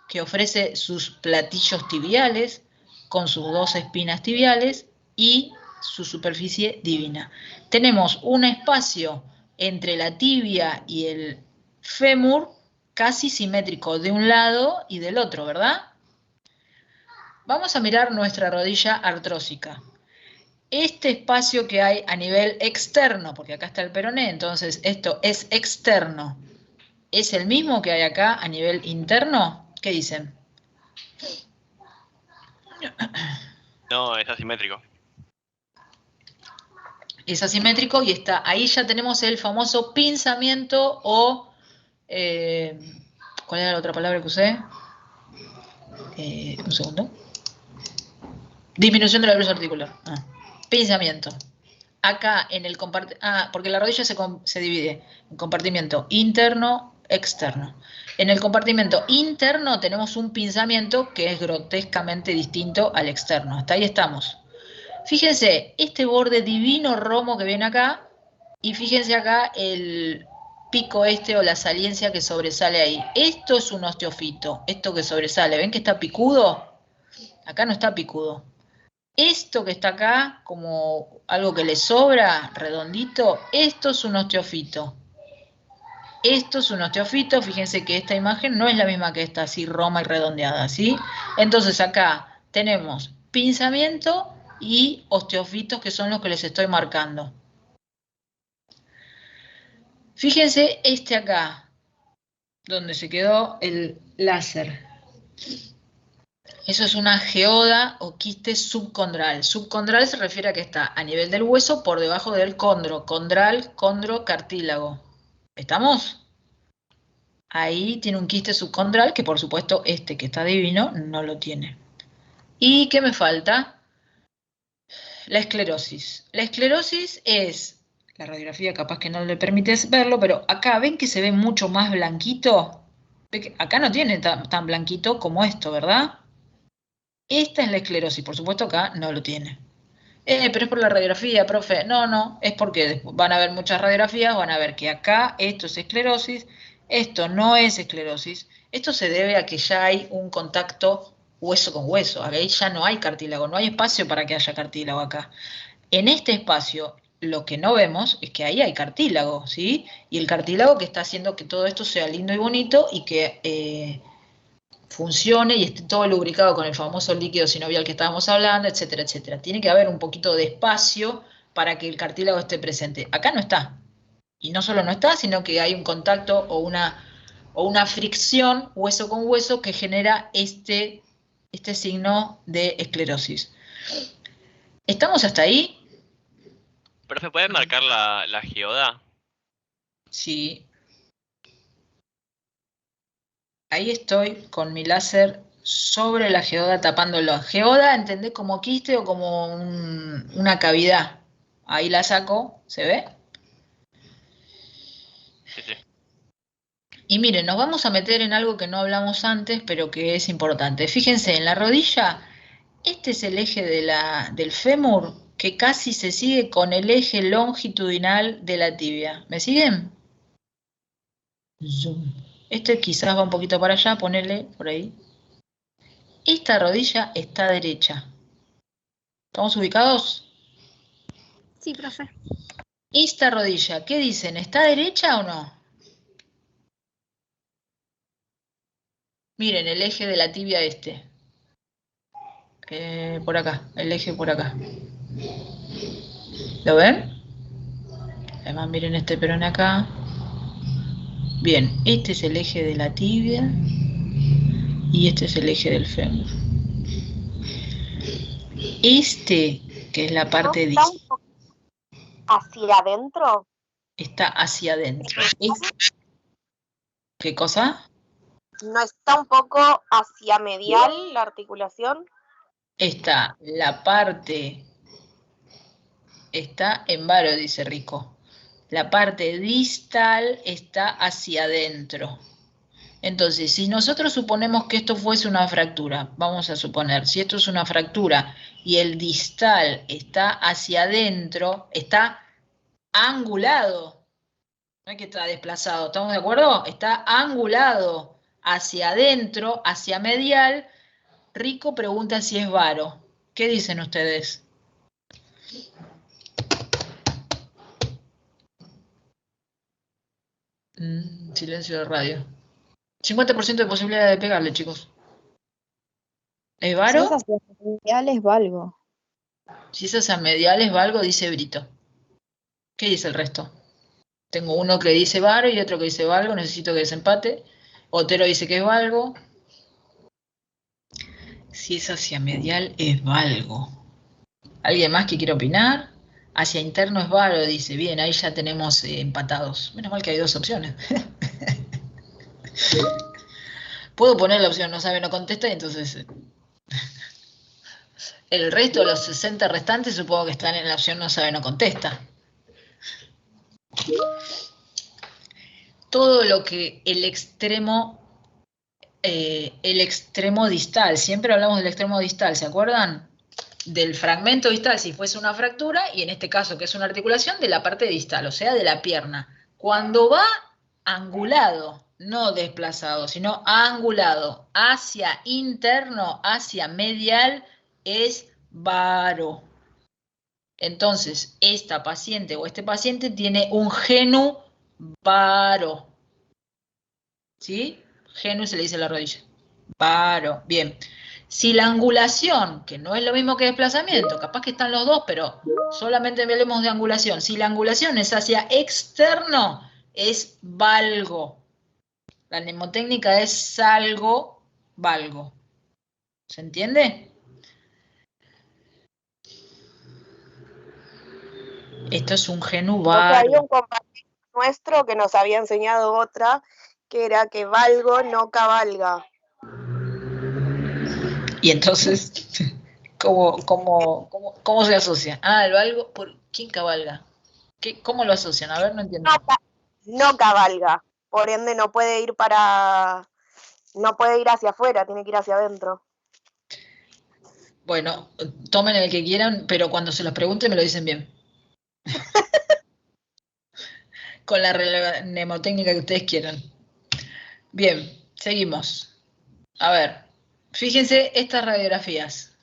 que ofrece sus platillos tibiales, con sus 2 espinas tibiales, y su superficie divina. Tenemos un espacio entre la tibia y el fémur casi simétrico de un lado y del otro, ¿verdad? Vamos a mirar nuestra rodilla artrósica. Este espacio que hay a nivel externo, porque acá está el peroné, entonces esto es externo, ¿es el mismo que hay acá a nivel interno? ¿Qué dicen? No, es asimétrico. Es asimétrico y está, ahí ya tenemos el famoso pinzamiento o, ¿cuál era la otra palabra que usé? Un segundo. Disminución de la velocidad articular. Pinzamiento. Acá en el compartimiento, porque la rodilla se divide en compartimiento interno, externo. En el compartimento interno tenemos un pinzamiento que es grotescamente distinto al externo. Hasta ahí estamos. Fíjense, este borde divino romo que viene acá, y fíjense acá el pico este o la saliencia que sobresale ahí. Esto es un osteofito, esto que sobresale. ¿Ven que está picudo? Acá no está picudo. Esto que está acá, como algo que le sobra, redondito, esto es un osteofito. Esto es un osteofito, fíjense que esta imagen no es la misma que esta, así roma y redondeada, ¿sí? Entonces acá tenemos pinzamiento y osteofitos, que son los que les estoy marcando. Fíjense este acá, donde se quedó el láser. Eso es una geoda o quiste subcondral. Subcondral se refiere a que está a nivel del hueso por debajo del condro. Condral, condro, cartílago. ¿Estamos? Ahí tiene un quiste subcondral que por supuesto este que está divino no lo tiene. ¿Y qué me falta? La esclerosis. La esclerosis es, la radiografía capaz que no le permite verlo, pero acá ven que se ve mucho más blanquito. Acá no tiene tan blanquito como esto, ¿verdad? Esta es la esclerosis, por supuesto acá no lo tiene. Pero es por la radiografía, profe. No, es porque van a ver muchas radiografías, van a ver que acá esto es esclerosis, esto no es esclerosis. Esto se debe a que ya hay un contacto hueso con hueso. Ahí ya no hay cartílago, no hay espacio para que haya cartílago acá. En este espacio, lo que no vemos es que ahí hay cartílago, ¿sí? Y el cartílago que está haciendo que todo esto sea lindo y bonito y que funcione y esté todo lubricado con el famoso líquido sinovial que estábamos hablando, etcétera, etcétera. Tiene que haber un poquito de espacio para que el cartílago esté presente. Acá no está. Y no solo no está, sino que hay un contacto o una fricción hueso con hueso que genera este signo de esclerosis. ¿Estamos hasta ahí? ¿Profe, puede marcar la geoda? Sí. Ahí estoy con mi láser sobre la geoda tapándolo. Geoda, ¿entendés? Como quiste o como una cavidad. Ahí la saco, ¿se ve? Sí, sí. Y miren, nos vamos a meter en algo que no hablamos antes, pero que es importante. Fíjense, en la rodilla, este es el eje del fémur, que casi se sigue con el eje longitudinal de la tibia. ¿Me siguen? Zoom. Este quizás va un poquito para allá, ponele por ahí. Esta rodilla está derecha. ¿Estamos ubicados? Sí, profe. Esta rodilla, ¿qué dicen? ¿Está derecha o no? Miren, el eje de la tibia este. Por acá, el eje por acá. ¿Lo ven? Además, miren este perón acá. Bien, este es el eje de la tibia y este es el eje del fémur. Este, que es la parte ¿No está un poco hacia adentro? está hacia adentro. ¿Qué cosa? ¿No está un poco hacia medial la articulación? Está la parte, está en varo, dice Rico. La parte distal está hacia adentro. Entonces, si nosotros suponemos que esto fuese una fractura, vamos a suponer, si esto es una fractura y el distal está hacia adentro, está angulado, no es que está desplazado, ¿estamos de acuerdo? Está angulado hacia adentro, hacia medial. Rico pregunta si es varo. ¿Qué dicen ustedes? Silencio de radio. 50% de posibilidad de pegarle, chicos. ¿Es Si varo? es hacia medial es valgo. Si es hacia medial es valgo, dice Brito. ¿Qué dice el resto? Tengo uno que dice varo y otro que dice valgo. Necesito que desempate. Otero dice que es valgo. Si es hacia medial es valgo. ¿Alguien más que quiera opinar? Hacia interno es varo, dice. Bien, ahí ya tenemos empatados. Menos mal que hay dos opciones. Puedo poner la opción no sabe, no contesta y entonces... El resto de los 60 restantes supongo que están en la opción no sabe, no contesta. Todo lo que el extremo distal, siempre hablamos del extremo distal, ¿se acuerdan? Del fragmento distal, si fuese una fractura, y en este caso que es una articulación, de la parte distal, o sea, de la pierna. Cuando va angulado, no desplazado, sino angulado hacia interno, hacia medial, es varo. Entonces, esta paciente o este paciente tiene un genu varo. ¿Sí? Genu se le dice a la rodilla. Varo. Bien. Si la angulación, que no es lo mismo que desplazamiento, capaz que están los dos, pero solamente hablemos de angulación. Si la angulación es hacia externo, es valgo. La mnemotécnica es salgo, valgo. ¿Se entiende? Esto es un genu O sea, varo. había un compañero nuestro que nos había enseñado otra, que era que valgo no cabalga. Y entonces, ¿cómo se asocia? Ah, el valgo, ¿quién cabalga? ¿Cómo lo asocian? A ver, no entiendo. No cabalga, por ende no puede ir hacia afuera, tiene que ir hacia adentro. Bueno, tomen el que quieran, pero cuando se los pregunte me lo dicen bien. Con la mnemotécnica que ustedes quieran. Bien, seguimos. A ver, fíjense estas radiografías.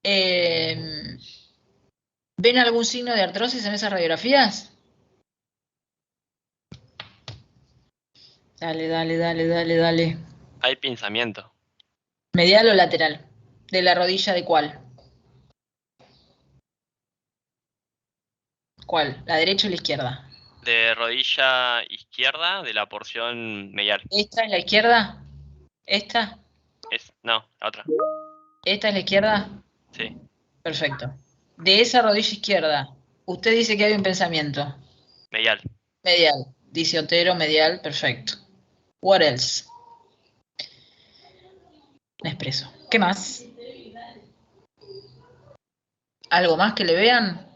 ¿Ven algún signo de artrosis en esas radiografías? Dale. Hay pinzamiento. ¿Medial o lateral? ¿De la rodilla de cuál? ¿Cuál? ¿La derecha o la izquierda? De rodilla izquierda de la porción medial. ¿Esta es la izquierda? ¿Esta? No, la otra. ¿Esta es la izquierda? Sí. Perfecto. De esa rodilla izquierda, usted dice que hay un pensamiento. Medial. Medial. Dice Otero, medial, perfecto. What else? Expreso. ¿Qué más? ¿Algo más que le vean?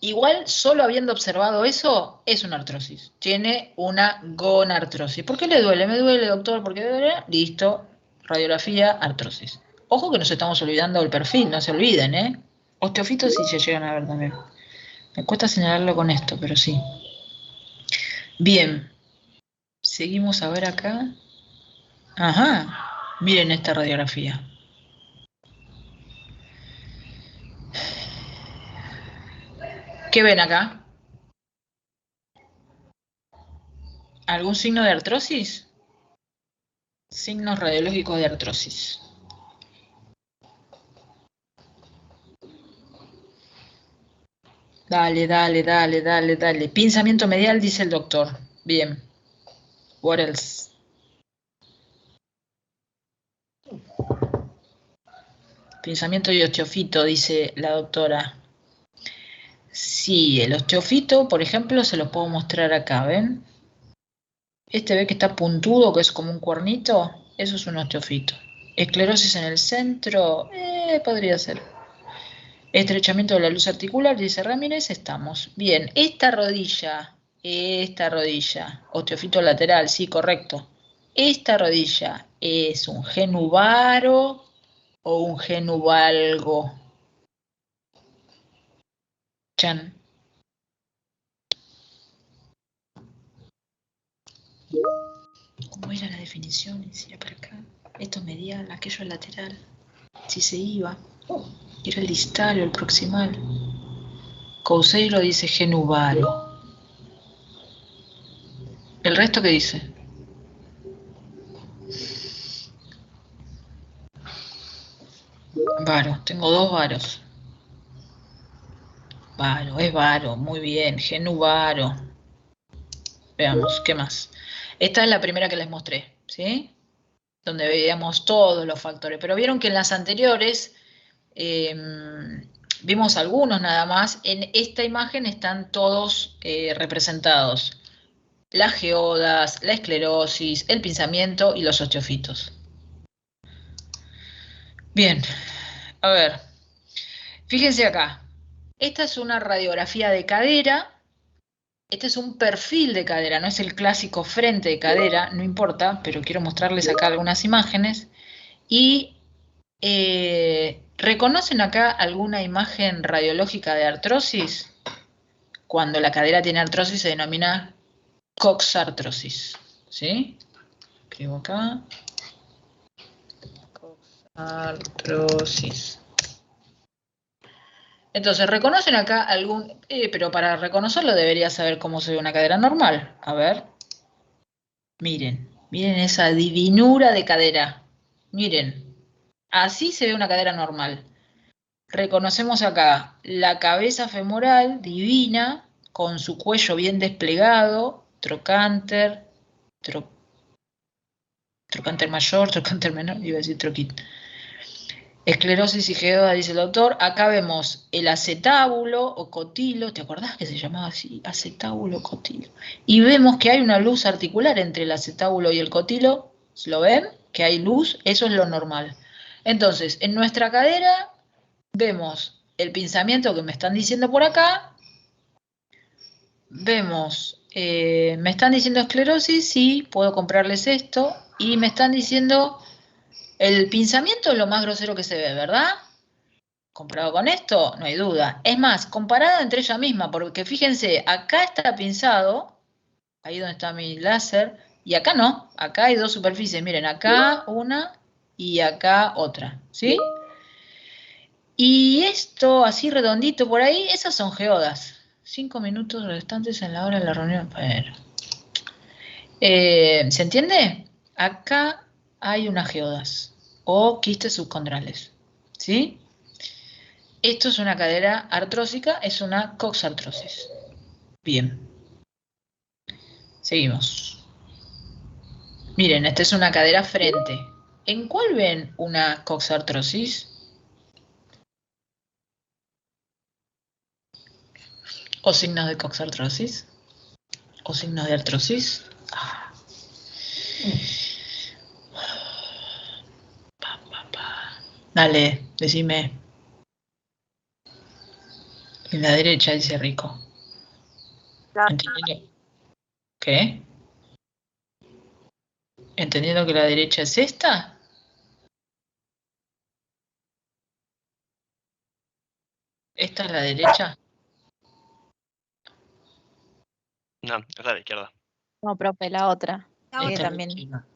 Igual, solo habiendo observado eso, es una artrosis. Tiene una gonartrosis. ¿Por qué le duele? ¿Me duele, doctor? ¿Por qué me duele? Listo. Radiografía, artrosis. Ojo que nos estamos olvidando del perfil, no se olviden, ¿eh? Osteofitos sí se llegan a ver también. Me cuesta señalarlo con esto, pero sí. Bien. Seguimos a ver acá. Ajá. Miren esta radiografía. ¿Qué ven acá? ¿Algún signo de artrosis? Signos radiológicos de artrosis. Dale. Pinzamiento medial, dice el doctor. Bien. What else? Pinzamiento y osteofito, dice la doctora. Sí, el osteofito, por ejemplo, se lo puedo mostrar acá, ¿ven? Este ve que está puntudo, que es como un cuernito. Eso es un osteofito. Esclerosis en el centro, podría ser. Estrechamiento de la luz articular, dice Ramírez, estamos. Bien, esta rodilla, osteofito lateral, sí, correcto. Esta rodilla es un genuvaro o un genuvalgo. Chan. ¿Cómo era la definición? Si era para acá. Esto es medial, aquello es lateral. Si se iba. Era el distal o el proximal. Couseiro dice genuvaro. ¿El resto qué dice? Varo, tengo 2 varos. Varo, es varo, muy bien, genuvaro. Veamos, ¿qué más? Esta es la primera que les mostré, ¿sí? Donde veíamos todos los factores. Pero vieron que en las anteriores vimos algunos nada más. En esta imagen están todos representados. Las geodas, la esclerosis, el pinzamiento y los osteofitos. Bien, a ver. Fíjense acá. Esta es una radiografía de cadera. Este es un perfil de cadera, no es el clásico frente de cadera, no importa, pero quiero mostrarles acá algunas imágenes. Y ¿reconocen acá alguna imagen radiológica de artrosis? Cuando la cadera tiene artrosis se denomina coxartrosis, ¿sí? Escribo acá. Coxartrosis. Entonces, ¿reconocen acá algún...? Pero para reconocerlo debería saber cómo se ve una cadera normal. A ver. Miren esa divinura de cadera. Miren, así se ve una cadera normal. Reconocemos acá la cabeza femoral divina, con su cuello bien desplegado, trocánter, trocánter mayor, trocánter menor, iba a decir troquín. Esclerosis y geoda, dice el autor. Acá vemos el acetábulo o cotilo. ¿Te acordás que se llamaba así? Acetábulo, cotilo. Y vemos que hay una luz articular entre el acetábulo y el cotilo. ¿Lo ven? Que hay luz. Eso es lo normal. Entonces, en nuestra cadera vemos el pinzamiento que me están diciendo por acá. Vemos, me están diciendo esclerosis. Sí, puedo comprarles esto. Y me están diciendo... El pinzamiento es lo más grosero que se ve, ¿verdad? Comparado con esto, no hay duda. Es más, comparado entre ella misma, porque fíjense, acá está pinzado, ahí donde está mi láser, y acá no, acá hay 2 superficies. Miren, acá una y acá otra, ¿sí? Y esto, así redondito por ahí, esas son geodas. 5 minutos restantes en la hora de la reunión. Bueno. ¿Se entiende? Acá hay unas geodas o quistes subcondrales, ¿sí? Esto es una cadera artrósica, es una coxartrosis. Bien. Seguimos. Miren, esta es una cadera frente. ¿En cuál ven una coxartrosis? ¿O signos de coxartrosis? ¿O signos de artrosis? Dale, decime. En la derecha, dice Rico. ¿Entendiendo? ¿Qué? ¿Entendiendo que la derecha es esta? ¿Esta es la derecha? No, es la de izquierda. No, profe, la otra. Esta También. es la última.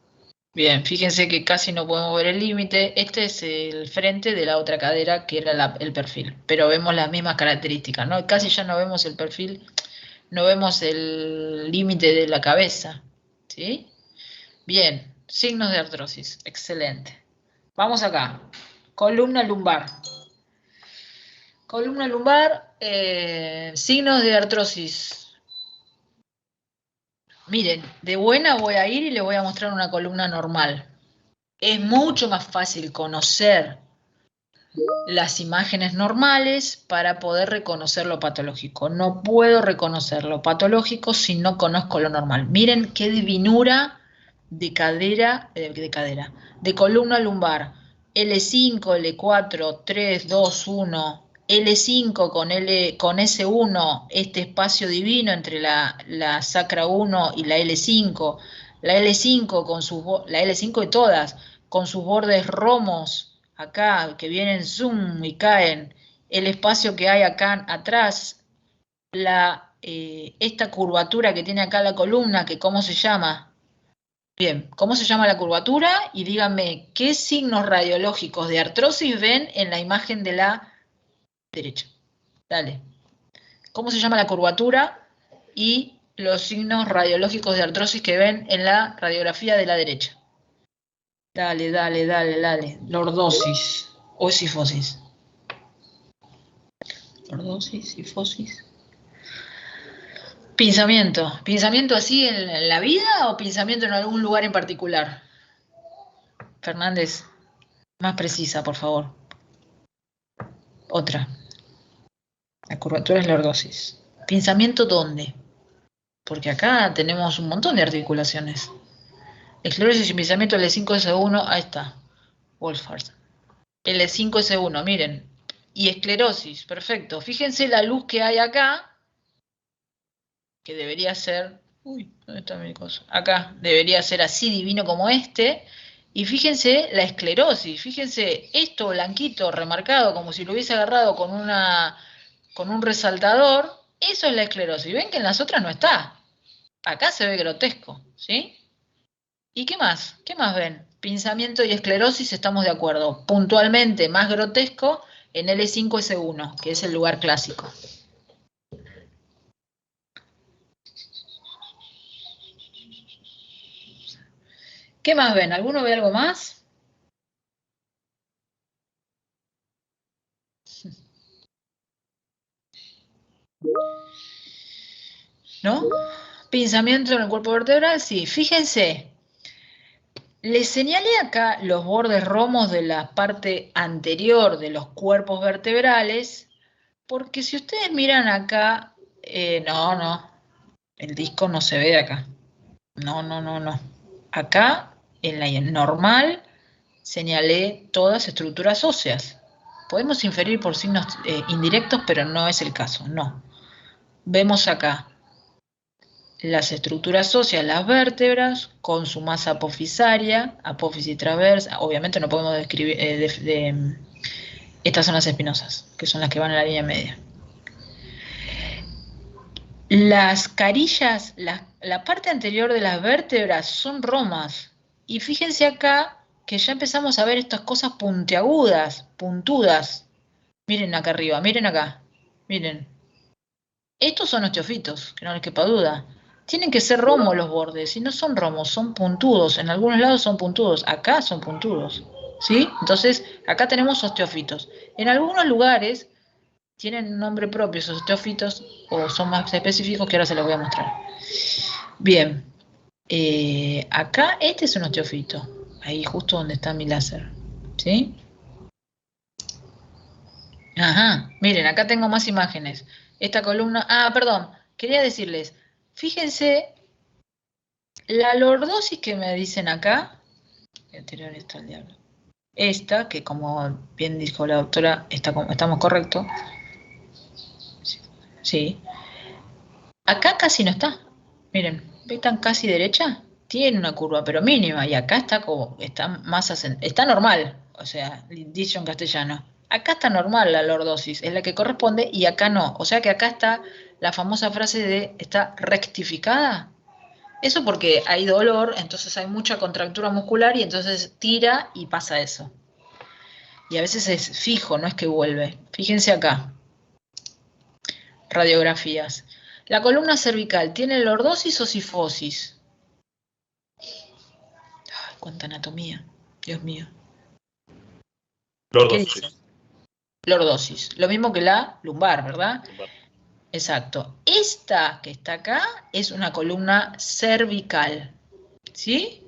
Bien, fíjense que casi no podemos ver el límite. Este es el frente de la otra cadera que era el perfil, pero vemos las mismas características, ¿no? Casi ya no vemos el perfil, no vemos el límite de la cabeza, ¿sí? Bien, signos de artrosis, excelente. Vamos acá, columna lumbar. Columna lumbar, signos de artrosis. Miren, de buena voy a ir y les voy a mostrar una columna normal. Es mucho más fácil conocer las imágenes normales para poder reconocer lo patológico. No puedo reconocer lo patológico si no conozco lo normal. Miren qué divinura de cadera, de columna lumbar. L5, L4, 3, 2, 1. L5 con S1, este espacio divino entre la sacra 1 y la L5, la L5 la L5 y todas, con sus bordes romos, acá, que vienen zoom y caen, el espacio que hay acá atrás, esta curvatura que tiene acá la columna, que ¿cómo se llama? Bien, ¿cómo se llama la curvatura? Y díganme, ¿qué signos radiológicos de artrosis ven en la imagen de la derecha? Dale. ¿Cómo se llama la curvatura y los signos radiológicos de artrosis que ven en la radiografía de la derecha? Dale, dale, dale, dale. Lordosis o sifosis. Lordosis, sifosis. Pinzamiento. ¿Pinzamiento así en la vida o pinzamiento en algún lugar en particular? Fernández, más precisa, por favor. Otra. La curvatura es lordosis. ¿Pinzamiento dónde? Porque acá tenemos un montón de articulaciones. Esclerosis y pinzamiento L5S1, ahí está. Wolfhard. L5S1, miren. Y esclerosis, perfecto. Fíjense la luz que hay acá, que debería ser... Uy, ¿dónde está mi cosa? Acá, debería ser así divino como este. Y fíjense la esclerosis, fíjense esto blanquito, remarcado, como si lo hubiese agarrado con un resaltador. Eso es la esclerosis. ¿Ven que en las otras no está? Acá se ve grotesco, ¿sí? ¿Y qué más? ¿Qué más ven? Pinzamiento y esclerosis, estamos de acuerdo. Puntualmente más grotesco en L5S1, que es el lugar clásico. ¿Qué más ven? ¿Alguno ve algo más? ¿No? Pinzamiento en el cuerpo vertebral, sí. Fíjense, les señalé acá los bordes romos de la parte anterior de los cuerpos vertebrales, porque si ustedes miran acá, no, el disco no se ve de acá. No. Acá, en la normal, señalé todas estructuras óseas. Podemos inferir por signos indirectos, pero no es el caso, no. Vemos acá las estructuras óseas, las vértebras, con su masa apofisaria, apófisis transversa. Obviamente no podemos describir estas zonas espinosas, que son las que van a la línea media. Las carillas, la parte anterior de las vértebras son romas. Y fíjense acá que ya empezamos a ver estas cosas puntiagudas, puntudas. Miren acá arriba, miren acá, miren. Estos son osteofitos, que no les quepa duda. Tienen que ser romos los bordes, y no son romos, son puntudos. En algunos lados son puntudos, acá son puntudos, ¿sí? Entonces, acá tenemos osteofitos. En algunos lugares tienen un nombre propio esos osteofitos, o son más específicos, que ahora se los voy a mostrar. Bien, acá este es un osteofito, ahí justo donde está mi láser, ¿sí? Ajá, miren, acá tengo más imágenes. Esta columna, perdón, quería decirles, fíjense, la lordosis que me dicen acá, voy a tirar esto al diablo, esta, que como bien dijo la doctora, estamos correctos, sí, acá casi no está, miren, ¿ven tan casi derecha? Tiene una curva, pero mínima, y acá está más está normal, o sea, dicho en castellano. Acá está normal la lordosis, es la que corresponde, y acá no. O sea que acá está la famosa frase de ¿está rectificada? Eso porque hay dolor, entonces hay mucha contractura muscular y entonces tira y pasa eso. Y a veces es fijo, no es que vuelve. Fíjense acá. Radiografías. La columna cervical, ¿tiene lordosis o sifosis? Ay, cuánta anatomía, Dios mío. ¿Qué dice? Lordosis, lo mismo que la lumbar, ¿verdad? Lumbar. Exacto. Esta que está acá es una columna cervical, ¿sí?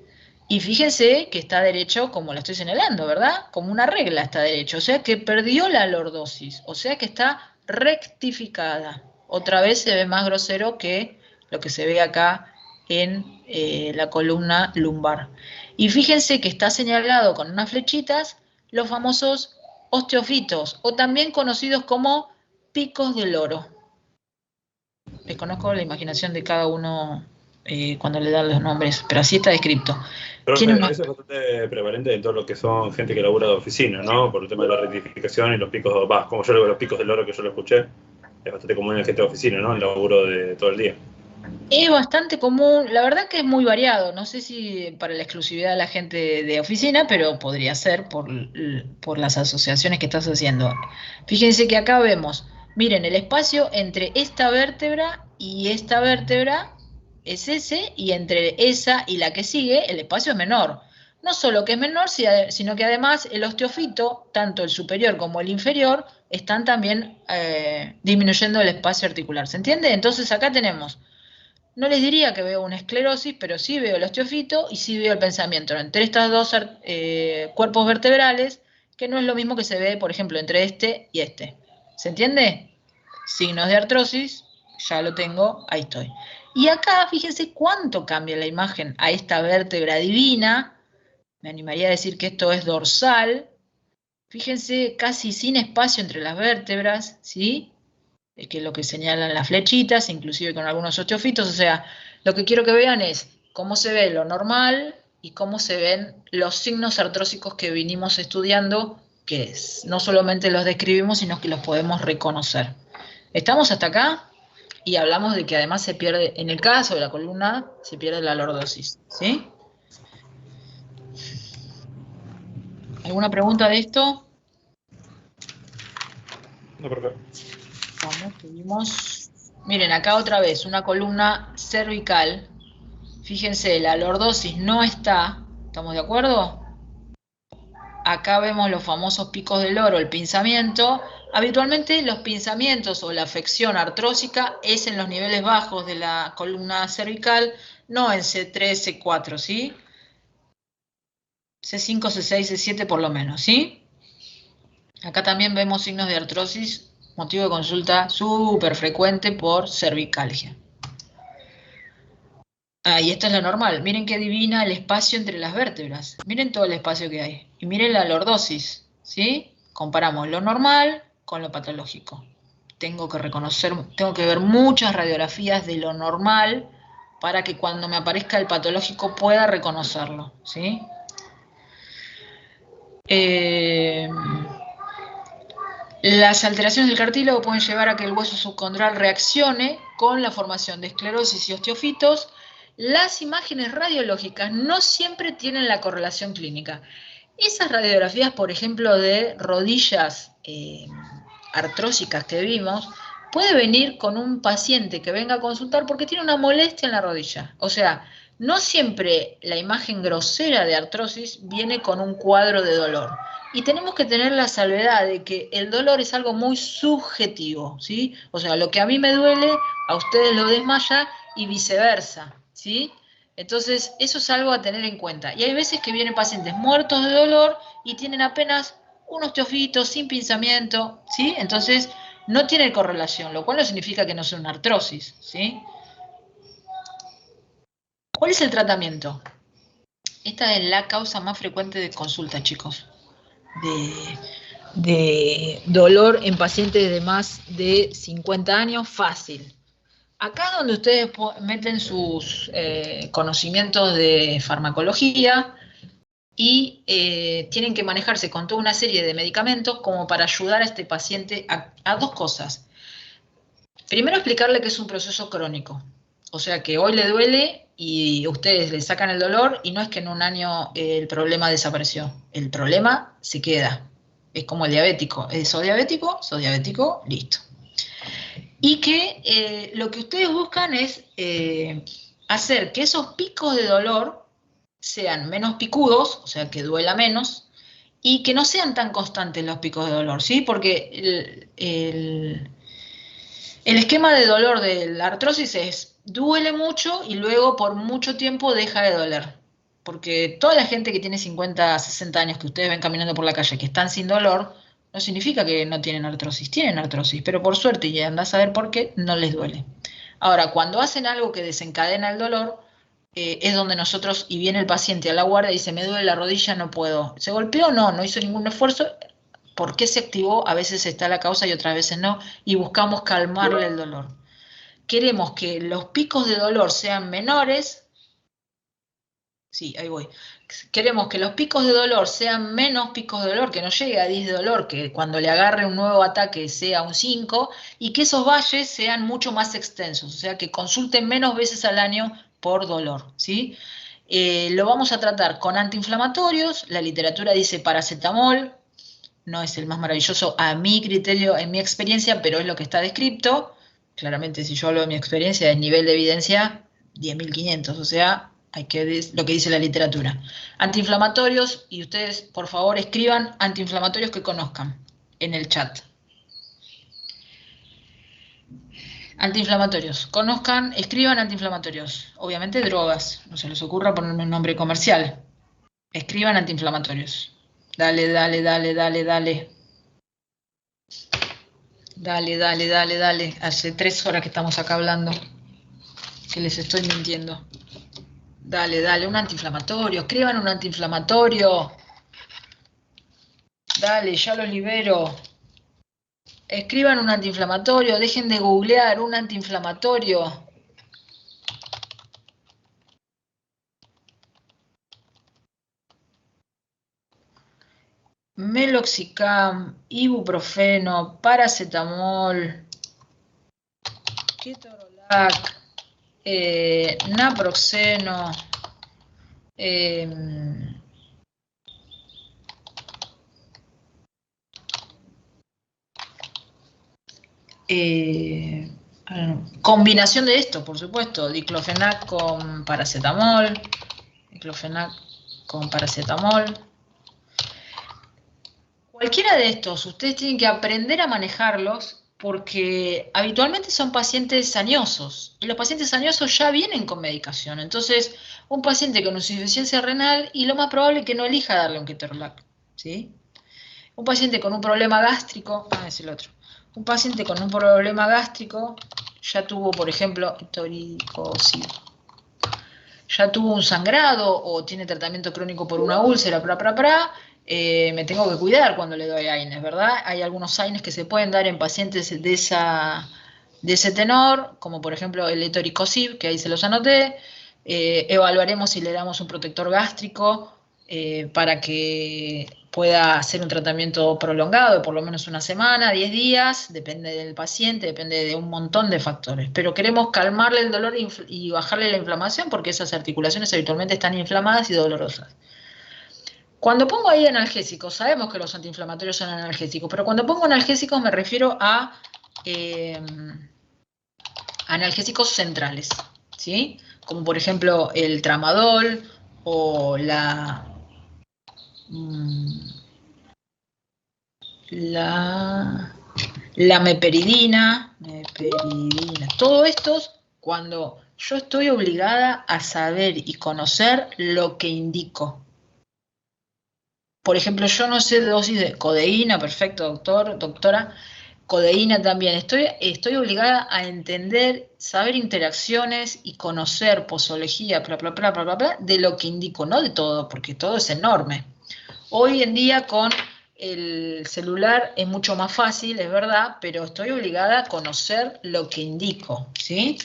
Y fíjense que está derecho como la estoy señalando, ¿verdad? Como una regla está derecho, o sea que perdió la lordosis, o sea que está rectificada. Otra vez se ve más grosero que lo que se ve acá en la columna lumbar. Y fíjense que está señalado con unas flechitas los famosos osteofitos, o también conocidos como picos del oro. Desconozco la imaginación de cada uno cuando le dan los nombres, pero así está descrito. Profe, Tiene unos... eso es bastante prevalente en todo lo que son gente que labura de oficina, ¿no? Por el tema de la rectificación y los picos, como yo le digo, los picos del oro que yo lo escuché, es bastante común en la gente de oficina, ¿no? El laburo de todo el día. Es bastante común, la verdad que es muy variado, no sé si para la exclusividad de la gente de oficina, pero podría ser por las asociaciones que estás haciendo. Fíjense que acá vemos, miren, el espacio entre esta vértebra y esta vértebra es ese, y entre esa y la que sigue el espacio es menor. No solo que es menor, sino que además el osteofito, tanto el superior como el inferior, están también disminuyendo el espacio articular. ¿Se entiende? Entonces acá tenemos... No les diría que veo una esclerosis, pero sí veo el osteofito y sí veo el pensamiento entre estos dos cuerpos vertebrales, que no es lo mismo que se ve, por ejemplo, entre este y este. ¿Se entiende? Signos de artrosis, ya lo tengo, ahí estoy. Y acá, fíjense cuánto cambia la imagen a esta vértebra divina. Me animaría a decir que esto es dorsal. Fíjense, casi sin espacio entre las vértebras, ¿sí? Que es lo que señalan las flechitas, inclusive con algunos osteofitos. O sea, lo que quiero que vean es cómo se ve lo normal y cómo se ven los signos artrósicos que vinimos estudiando, que no solamente los describimos, sino que los podemos reconocer. ¿Estamos hasta acá? Y hablamos de que además se pierde, en el caso de la columna, se pierde la lordosis, ¿sí? ¿Alguna pregunta de esto? No, perfecto. Vamos, seguimos. Miren, acá otra vez, una columna cervical. Fíjense, la lordosis no está. ¿Estamos de acuerdo? Acá vemos los famosos picos del oro, el pinzamiento. Habitualmente los pinzamientos o la afección artrósica es en los niveles bajos de la columna cervical, no en C3, C4, ¿sí? C5, C6, C7 por lo menos, ¿sí? Acá también vemos signos de artrosis, motivo de consulta súper frecuente por cervicalgia. Y esto es lo normal. Miren qué divina el espacio entre las vértebras. Miren todo el espacio que hay. Y miren la lordosis, ¿sí? Comparamos lo normal con lo patológico. Tengo que ver muchas radiografías de lo normal para que cuando me aparezca el patológico pueda reconocerlo, ¿sí? Las alteraciones del cartílago pueden llevar a que el hueso subcondral reaccione con la formación de esclerosis y osteofitos. Las imágenes radiológicas no siempre tienen la correlación clínica. Esas radiografías, por ejemplo, de rodillas artrósicas que vimos, puede venir con un paciente que venga a consultar porque tiene una molestia en la rodilla. O sea, no siempre la imagen grosera de artrosis viene con un cuadro de dolor. Y tenemos que tener la salvedad de que el dolor es algo muy subjetivo, ¿sí? O sea, lo que a mí me duele, a ustedes lo desmaya y viceversa, ¿sí? Entonces, eso es algo a tener en cuenta. Y hay veces que vienen pacientes muertos de dolor y tienen apenas un osteofito sin pinzamiento, ¿sí? Entonces, no tiene correlación, lo cual no significa que no sea una artrosis, ¿sí? ¿Cuál es el tratamiento? Esta es la causa más frecuente de consulta, chicos. De dolor en pacientes de más de 50 años, fácil. Acá donde ustedes meten sus conocimientos de farmacología y tienen que manejarse con toda una serie de medicamentos como para ayudar a este paciente a dos cosas. Primero, explicarle que es un proceso crónico. O sea, que hoy le duele y ustedes le sacan el dolor y no es que en un año el problema desapareció. El problema se queda. Es como el diabético. ¿Sos diabético? ¿Sos diabético? Listo. Y que lo que ustedes buscan es hacer que esos picos de dolor sean menos picudos, o sea, que duela menos, y que no sean tan constantes los picos de dolor, ¿sí? Porque el esquema de dolor de la artrosis es, duele mucho y luego por mucho tiempo deja de doler. Porque toda la gente que tiene 50, 60 años que ustedes ven caminando por la calle que están sin dolor, no significa que no tienen artrosis, pero por suerte, y andás a saber por qué, no les duele. Ahora, cuando hacen algo que desencadena el dolor, es donde nosotros, y viene el paciente a la guardia y dice, me duele la rodilla, no puedo. ¿Se golpeó? No hizo ningún esfuerzo, por qué se activó, a veces está la causa y otras veces no, y buscamos calmarle el dolor. Queremos que los picos de dolor sean menores. Sí, ahí voy. Queremos que los picos de dolor sean menos picos de dolor, que no llegue a 10 de dolor, que cuando le agarre un nuevo ataque sea un 5, y que esos valles sean mucho más extensos, o sea, que consulten menos veces al año por dolor, ¿sí? Lo vamos a tratar con antiinflamatorios, la literatura dice paracetamol, no es el más maravilloso a mi criterio, en mi experiencia, pero es lo que está descrito. Claramente, si yo hablo de mi experiencia, es nivel de evidencia 10.500, o sea, lo que dice la literatura. Antiinflamatorios, y ustedes, por favor, escriban antiinflamatorios que conozcan en el chat. Antiinflamatorios, conozcan, escriban antiinflamatorios. Obviamente drogas, no se les ocurra ponerme un nombre comercial. Escriban antiinflamatorios. Dale, dale, dale, dale, dale. Dale, dale, dale, dale. Hace 3 horas que estamos acá hablando. Que les estoy mintiendo. Dale, dale, un antiinflamatorio. Escriban un antiinflamatorio. Dale, ya los libero. Escriban un antiinflamatorio. Dejen de googlear un antiinflamatorio. Meloxicam, ibuprofeno, paracetamol, ketorolac, naproxeno, combinación de esto, por supuesto, diclofenac con paracetamol, Cualquiera de estos, ustedes tienen que aprender a manejarlos porque habitualmente son pacientes añosos y los pacientes añosos ya vienen con medicación. Entonces, un paciente con insuficiencia renal y lo más probable es que no elija darle un ketorolac, ¿sí? Un paciente con un problema gástrico, es el otro. Un paciente con un problema gástrico ya tuvo, por ejemplo, ya tuvo un sangrado o tiene tratamiento crónico por una úlcera, me tengo que cuidar cuando le doy AINES, ¿verdad? Hay algunos AINES que se pueden dar en pacientes de ese tenor, como por ejemplo el etoricosib, que ahí se los anoté. Evaluaremos si le damos un protector gástrico para que pueda hacer un tratamiento prolongado de por lo menos una semana, 10 días, depende del paciente, depende de un montón de factores. Pero queremos calmarle el dolor y bajarle la inflamación porque esas articulaciones habitualmente están inflamadas y dolorosas. Cuando pongo ahí analgésicos, sabemos que los antiinflamatorios son analgésicos, pero cuando pongo analgésicos me refiero a analgésicos centrales, ¿sí? Como por ejemplo el tramadol o la meperidina, todo esto cuando yo estoy obligada a saber y conocer lo que indico. Por ejemplo, yo no sé dosis de codeína, perfecto, doctor, doctora, codeína también. Estoy obligada a entender, saber interacciones y conocer posología, de lo que indico, no de todo, porque todo es enorme. Hoy en día con el celular es mucho más fácil, es verdad, pero estoy obligada a conocer lo que indico, ¿sí?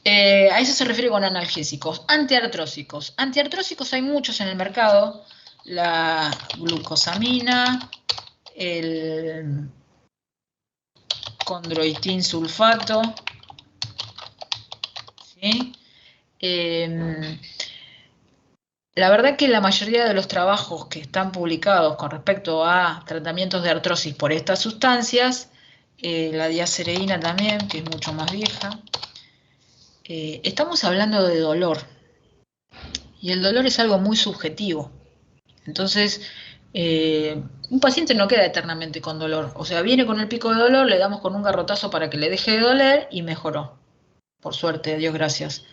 A eso se refiere con analgésicos. Antiartrósicos. Antiartrósicos hay muchos en el mercado. La glucosamina, el condroitin sulfato, ¿sí? La verdad que la mayoría de los trabajos que están publicados con respecto a tratamientos de artrosis por estas sustancias, la diacereína también, que es mucho más vieja, estamos hablando de dolor. Y el dolor es algo muy subjetivo. Entonces, un paciente no queda eternamente con dolor. O sea, viene con el pico de dolor, le damos con un garrotazo para que le deje de doler y mejoró. Por suerte, Dios gracias.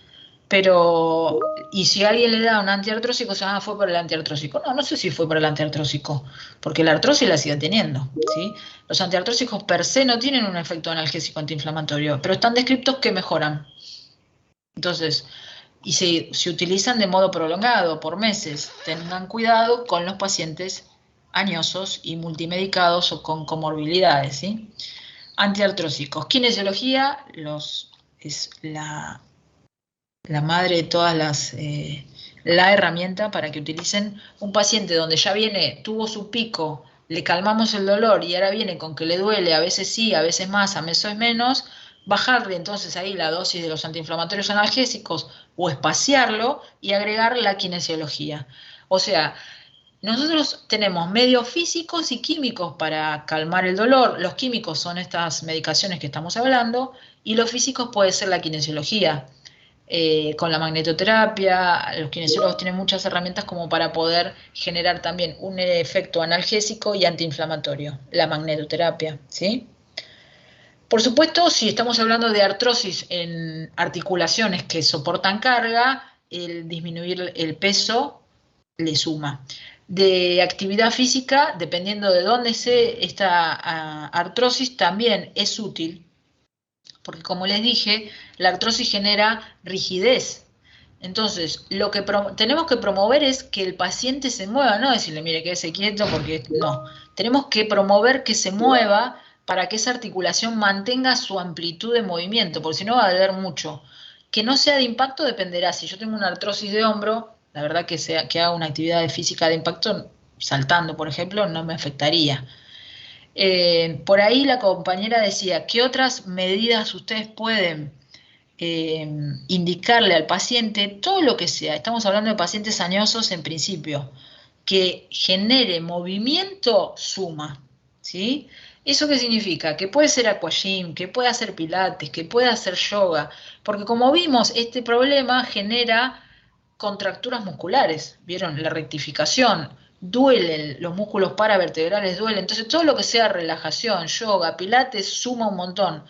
Pero, y si alguien le da un antiartrósico, fue por el antiartrósico. No sé si fue por el antiartrósico, porque la artrosis la sigue teniendo, ¿sí? Los antiartrósicos per se no tienen un efecto analgésico antiinflamatorio, pero están descritos que mejoran. Entonces, y se utilizan de modo prolongado, por meses. Tengan cuidado con los pacientes añosos y multimedicados o con comorbilidades, ¿sí? Antiartrósicos. Kinesiología es la madre de todas la herramienta para que utilicen un paciente donde ya tuvo su pico, le calmamos el dolor y ahora viene con que le duele, a veces sí, a veces más, a veces menos, bajarle entonces ahí la dosis de los antiinflamatorios analgésicos o espaciarlo y agregar la kinesiología. O sea, nosotros tenemos medios físicos y químicos para calmar el dolor. Los químicos son estas medicaciones que estamos hablando y los físicos puede ser la kinesiología. Con la magnetoterapia, los kinesiólogos tienen muchas herramientas como para poder generar también un efecto analgésico y antiinflamatorio, la magnetoterapia, ¿sí? Por supuesto, si estamos hablando de artrosis en articulaciones que soportan carga, el disminuir el peso le suma. De actividad física, dependiendo de dónde esté esta artrosis, también es útil, porque como les dije, la artrosis genera rigidez. Entonces, lo que tenemos que promover es que el paciente se mueva, no decirle, mire, quédese quieto, porque no. Tenemos que promover que se mueva para que esa articulación mantenga su amplitud de movimiento, porque si no va a doler mucho. Que no sea de impacto dependerá. Si yo tengo una artrosis de hombro, la verdad que haga una actividad física de impacto, saltando, por ejemplo, no me afectaría. Por ahí la compañera decía, ¿qué otras medidas ustedes pueden indicarle al paciente? Todo lo que sea, estamos hablando de pacientes añosos en principio, que genere movimiento suma, ¿sí? ¿Eso qué significa? Que puede ser aquagym, que puede hacer pilates, que puede hacer yoga, porque como vimos, este problema genera contracturas musculares, ¿vieron? La rectificación, duelen, los músculos paravertebrales duelen, entonces todo lo que sea relajación, yoga, pilates, suma un montón,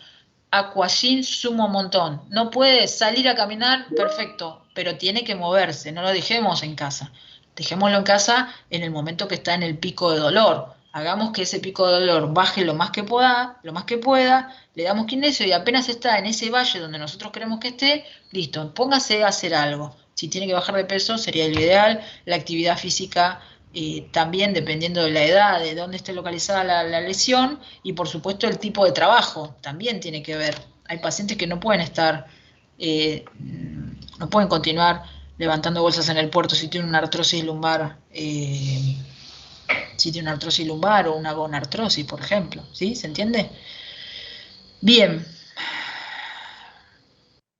aquagym suma un montón, no puede salir a caminar, perfecto, pero tiene que moverse, no lo dejemos en casa, dejémoslo en casa en el momento que está en el pico de dolor, hagamos que ese pico de dolor baje lo más que pueda, le damos kinesio y apenas está en ese valle donde nosotros queremos que esté, listo, póngase a hacer algo. Si tiene que bajar de peso sería lo ideal, la actividad física también dependiendo de la edad, de dónde esté localizada la lesión y por supuesto el tipo de trabajo también tiene que ver. Hay pacientes que no pueden estar, no pueden continuar levantando bolsas en el puerto si tienen una artrosis lumbar, o una gonartrosis, por ejemplo, ¿sí? ¿Se entiende? Bien.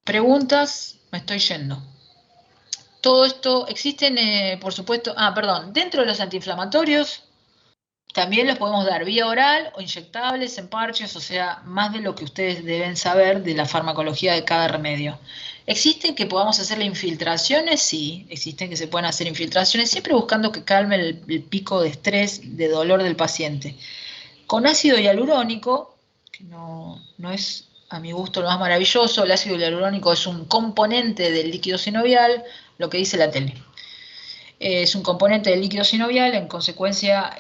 Preguntas, me estoy yendo. Todo esto, existen, por supuesto, dentro de los antiinflamatorios, también los podemos dar vía oral o inyectables en parches, o sea, más de lo que ustedes deben saber de la farmacología de cada remedio. ¿Existen que podamos hacerle infiltraciones? Sí, existen que se pueden hacer infiltraciones, siempre buscando que calme el pico de estrés, de dolor del paciente. Con ácido hialurónico, que no es a mi gusto lo más maravilloso, el ácido hialurónico es un componente del líquido sinovial, lo que dice la tele. Es un componente del líquido sinovial, en consecuencia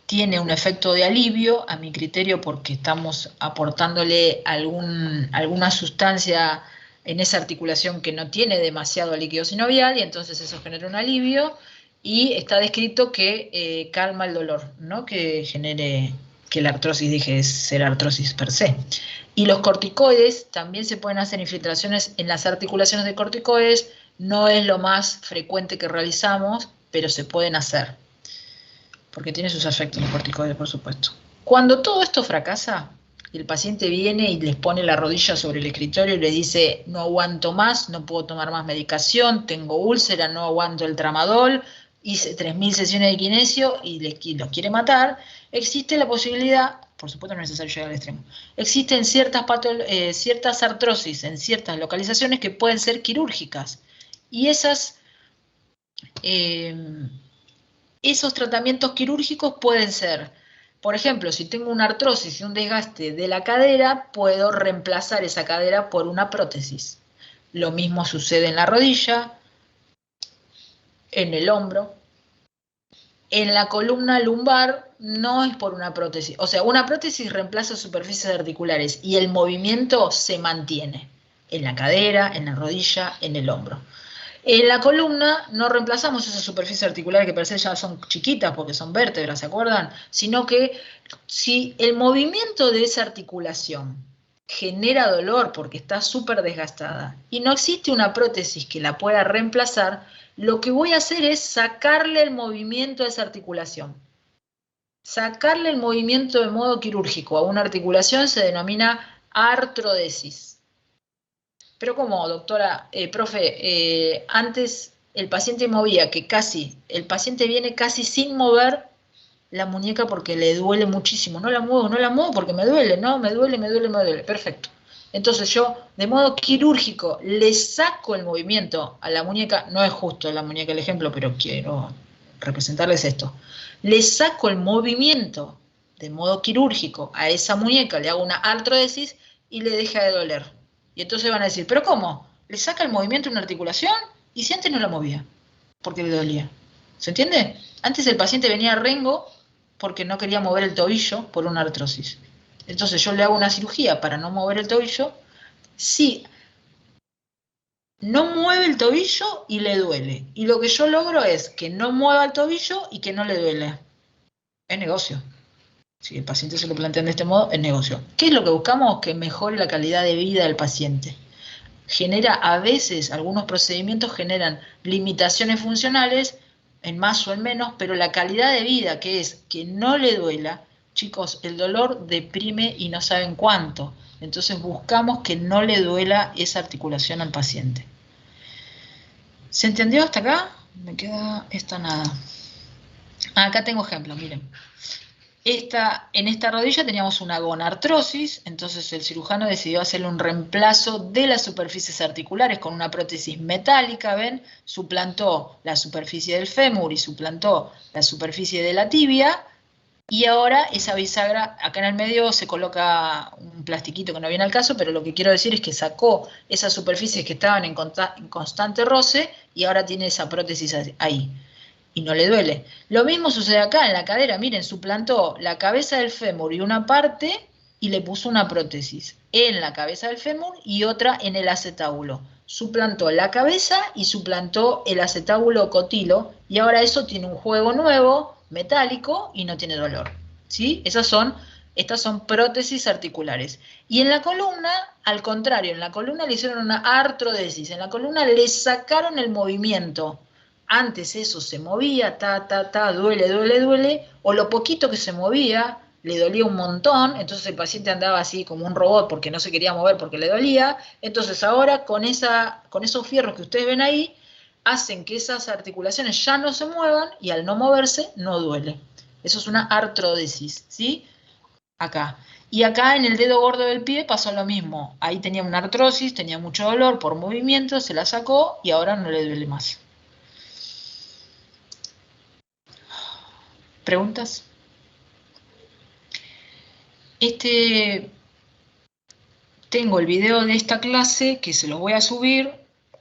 tiene un efecto de alivio, a mi criterio, porque estamos aportándole alguna sustancia en esa articulación que no tiene demasiado líquido sinovial y entonces eso genera un alivio y está descrito que calma el dolor, no que genere que la artrosis deje de ser artrosis per se. Y los corticoides, también se pueden hacer infiltraciones en las articulaciones de corticoides, no es lo más frecuente que realizamos, pero se pueden hacer, porque tiene sus efectos los corticoides, por supuesto. Cuando todo esto fracasa, y el paciente viene y les pone la rodilla sobre el escritorio y les dice, no aguanto más, no puedo tomar más medicación, tengo úlcera, no aguanto el tramadol, hice 3000 sesiones de kinesio y los quiere matar, existe la posibilidad, por supuesto no es necesario llegar al extremo, existen ciertas artrosis en ciertas localizaciones que pueden ser quirúrgicas. Y esos tratamientos quirúrgicos pueden ser, por ejemplo, si tengo una artrosis y un desgaste de la cadera, puedo reemplazar esa cadera por una prótesis. Lo mismo sucede en la rodilla, en el hombro. En la columna lumbar no es por una prótesis. O sea, una prótesis reemplaza superficies articulares y el movimiento se mantiene en la cadera, en la rodilla, en el hombro. En la columna no reemplazamos esas superficies articulares que parece ya son chiquitas porque son vértebras, ¿se acuerdan? Sino que si el movimiento de esa articulación genera dolor porque está súper desgastada y no existe una prótesis que la pueda reemplazar, lo que voy a hacer es sacarle el movimiento a esa articulación. Sacarle el movimiento de modo quirúrgico a una articulación se denomina artrodesis. Pero ¿cómo, doctora? Profe, antes el paciente movía el paciente viene casi sin mover la muñeca porque le duele muchísimo. No la muevo porque me duele, ¿no? Me duele. Perfecto. Entonces yo, de modo quirúrgico, le saco el movimiento a la muñeca. No es justo la muñeca el ejemplo, pero quiero representarles esto. Le saco el movimiento de modo quirúrgico a esa muñeca, le hago una artrodesis y le deja de doler. Y entonces van a decir, ¿pero cómo? ¿Le saca el movimiento a una articulación? Y si antes no la movía, porque le dolía. ¿Se entiende? Antes el paciente venía rengo porque no quería mover el tobillo por una artrosis. Entonces yo le hago una cirugía para no mover el tobillo. Sí, no mueve el tobillo y le duele. Y lo que yo logro es que no mueva el tobillo y que no le duele. Es negocio. Si el paciente se lo plantea de este modo, es negocio. ¿Qué es lo que buscamos? Que mejore la calidad de vida del paciente. Genera, a veces, algunos procedimientos generan limitaciones funcionales, en más o en menos, pero la calidad de vida, que es que no le duela, chicos, el dolor deprime y no saben cuánto. Entonces buscamos que no le duela esa articulación al paciente. ¿Se entendió hasta acá? Me queda esta nada. Acá tengo ejemplos, miren. En esta rodilla teníamos una gonartrosis, entonces el cirujano decidió hacerle un reemplazo de las superficies articulares con una prótesis metálica, ¿ven? Suplantó la superficie del fémur y suplantó la superficie de la tibia, y ahora esa bisagra, acá en el medio se coloca un plastiquito que no viene al caso, pero lo que quiero decir es que sacó esas superficies que estaban en constante roce y ahora tiene esa prótesis ahí. Y no le duele. Lo mismo sucede acá en la cadera, miren, suplantó la cabeza del fémur y una parte y le puso una prótesis en la cabeza del fémur y otra en el acetábulo. Suplantó la cabeza y suplantó el acetábulo cotilo y ahora eso tiene un juego nuevo, metálico y no tiene dolor. ¿Sí? Estas son prótesis articulares. Y en la columna, al contrario, en la columna le hicieron una artrodesis, en la columna le sacaron el movimiento. Antes eso se movía, duele, o lo poquito que se movía, le dolía un montón, entonces el paciente andaba así como un robot porque no se quería mover porque le dolía. Entonces ahora con esos fierros que ustedes ven ahí, hacen que esas articulaciones ya no se muevan y al no moverse no duele. Eso es una artrodesis, ¿sí? Acá. Y acá en el dedo gordo del pie pasó lo mismo. Ahí tenía una artrosis, tenía mucho dolor por movimiento, se la sacó y ahora no le duele más. ¿Preguntas? Tengo el video de esta clase que se los voy a subir.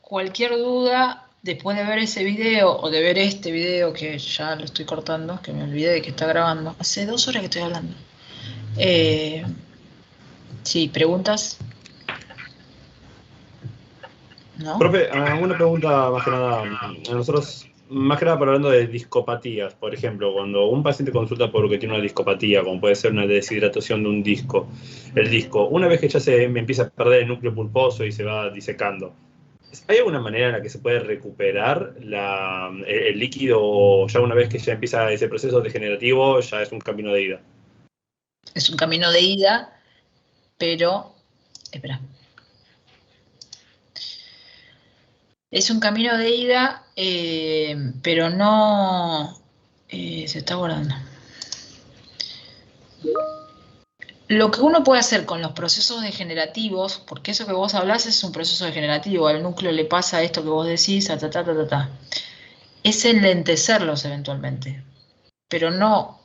Cualquier duda, después de ver ese video o de ver este video que ya lo estoy cortando, que me olvidé de que está grabando. Hace 2 horas que estoy hablando. Sí, ¿preguntas? ¿No? Profe, una pregunta más que nada. Nosotros, más que nada hablando de discopatías, por ejemplo, cuando un paciente consulta porque tiene una discopatía, como puede ser una deshidratación de un disco, el disco, una vez que ya se empieza a perder el núcleo pulposo y se va disecando, ¿hay alguna manera en la que se puede recuperar el líquido o ya una vez que ya empieza ese proceso degenerativo ya es un camino de ida? Es un camino de ida, pero... Espera. Es un camino de ida, pero no... se está guardando. Lo que uno puede hacer con los procesos degenerativos, porque eso que vos hablás es un proceso degenerativo, al núcleo le pasa esto que vos decís, es enlentecerlos eventualmente, pero no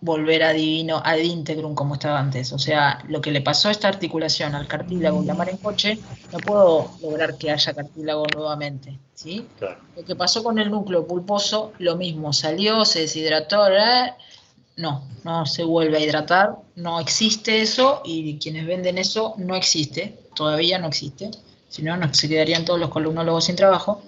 volver ad integrum como estaba antes. O sea, lo que le pasó a esta articulación, al cartílago y la Marencoche, no puedo lograr que haya cartílago nuevamente, ¿sí? Claro. Lo que pasó con el núcleo pulposo, lo mismo, salió, se deshidrató, no se vuelve a hidratar, no existe eso, y quienes venden eso no existe, todavía no existe, si no, se quedarían todos los columnólogos sin trabajo.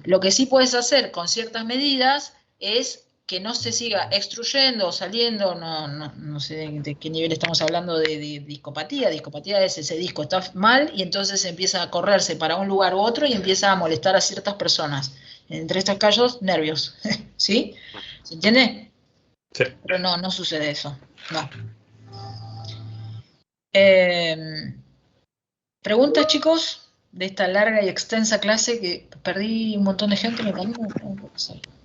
Lo que sí puedes hacer con ciertas medidas es que no se siga extruyendo o saliendo, no sé de qué nivel estamos hablando de discopatía. Discopatía es ese disco está mal y entonces empieza a correrse para un lugar u otro y empieza a molestar a ciertas personas. Entre estos casos, nervios. ¿Sí? ¿Se entiende? Sí. Pero no sucede eso. No. ¿Preguntas, chicos? De esta larga y extensa clase que perdí un montón de gente en el camino.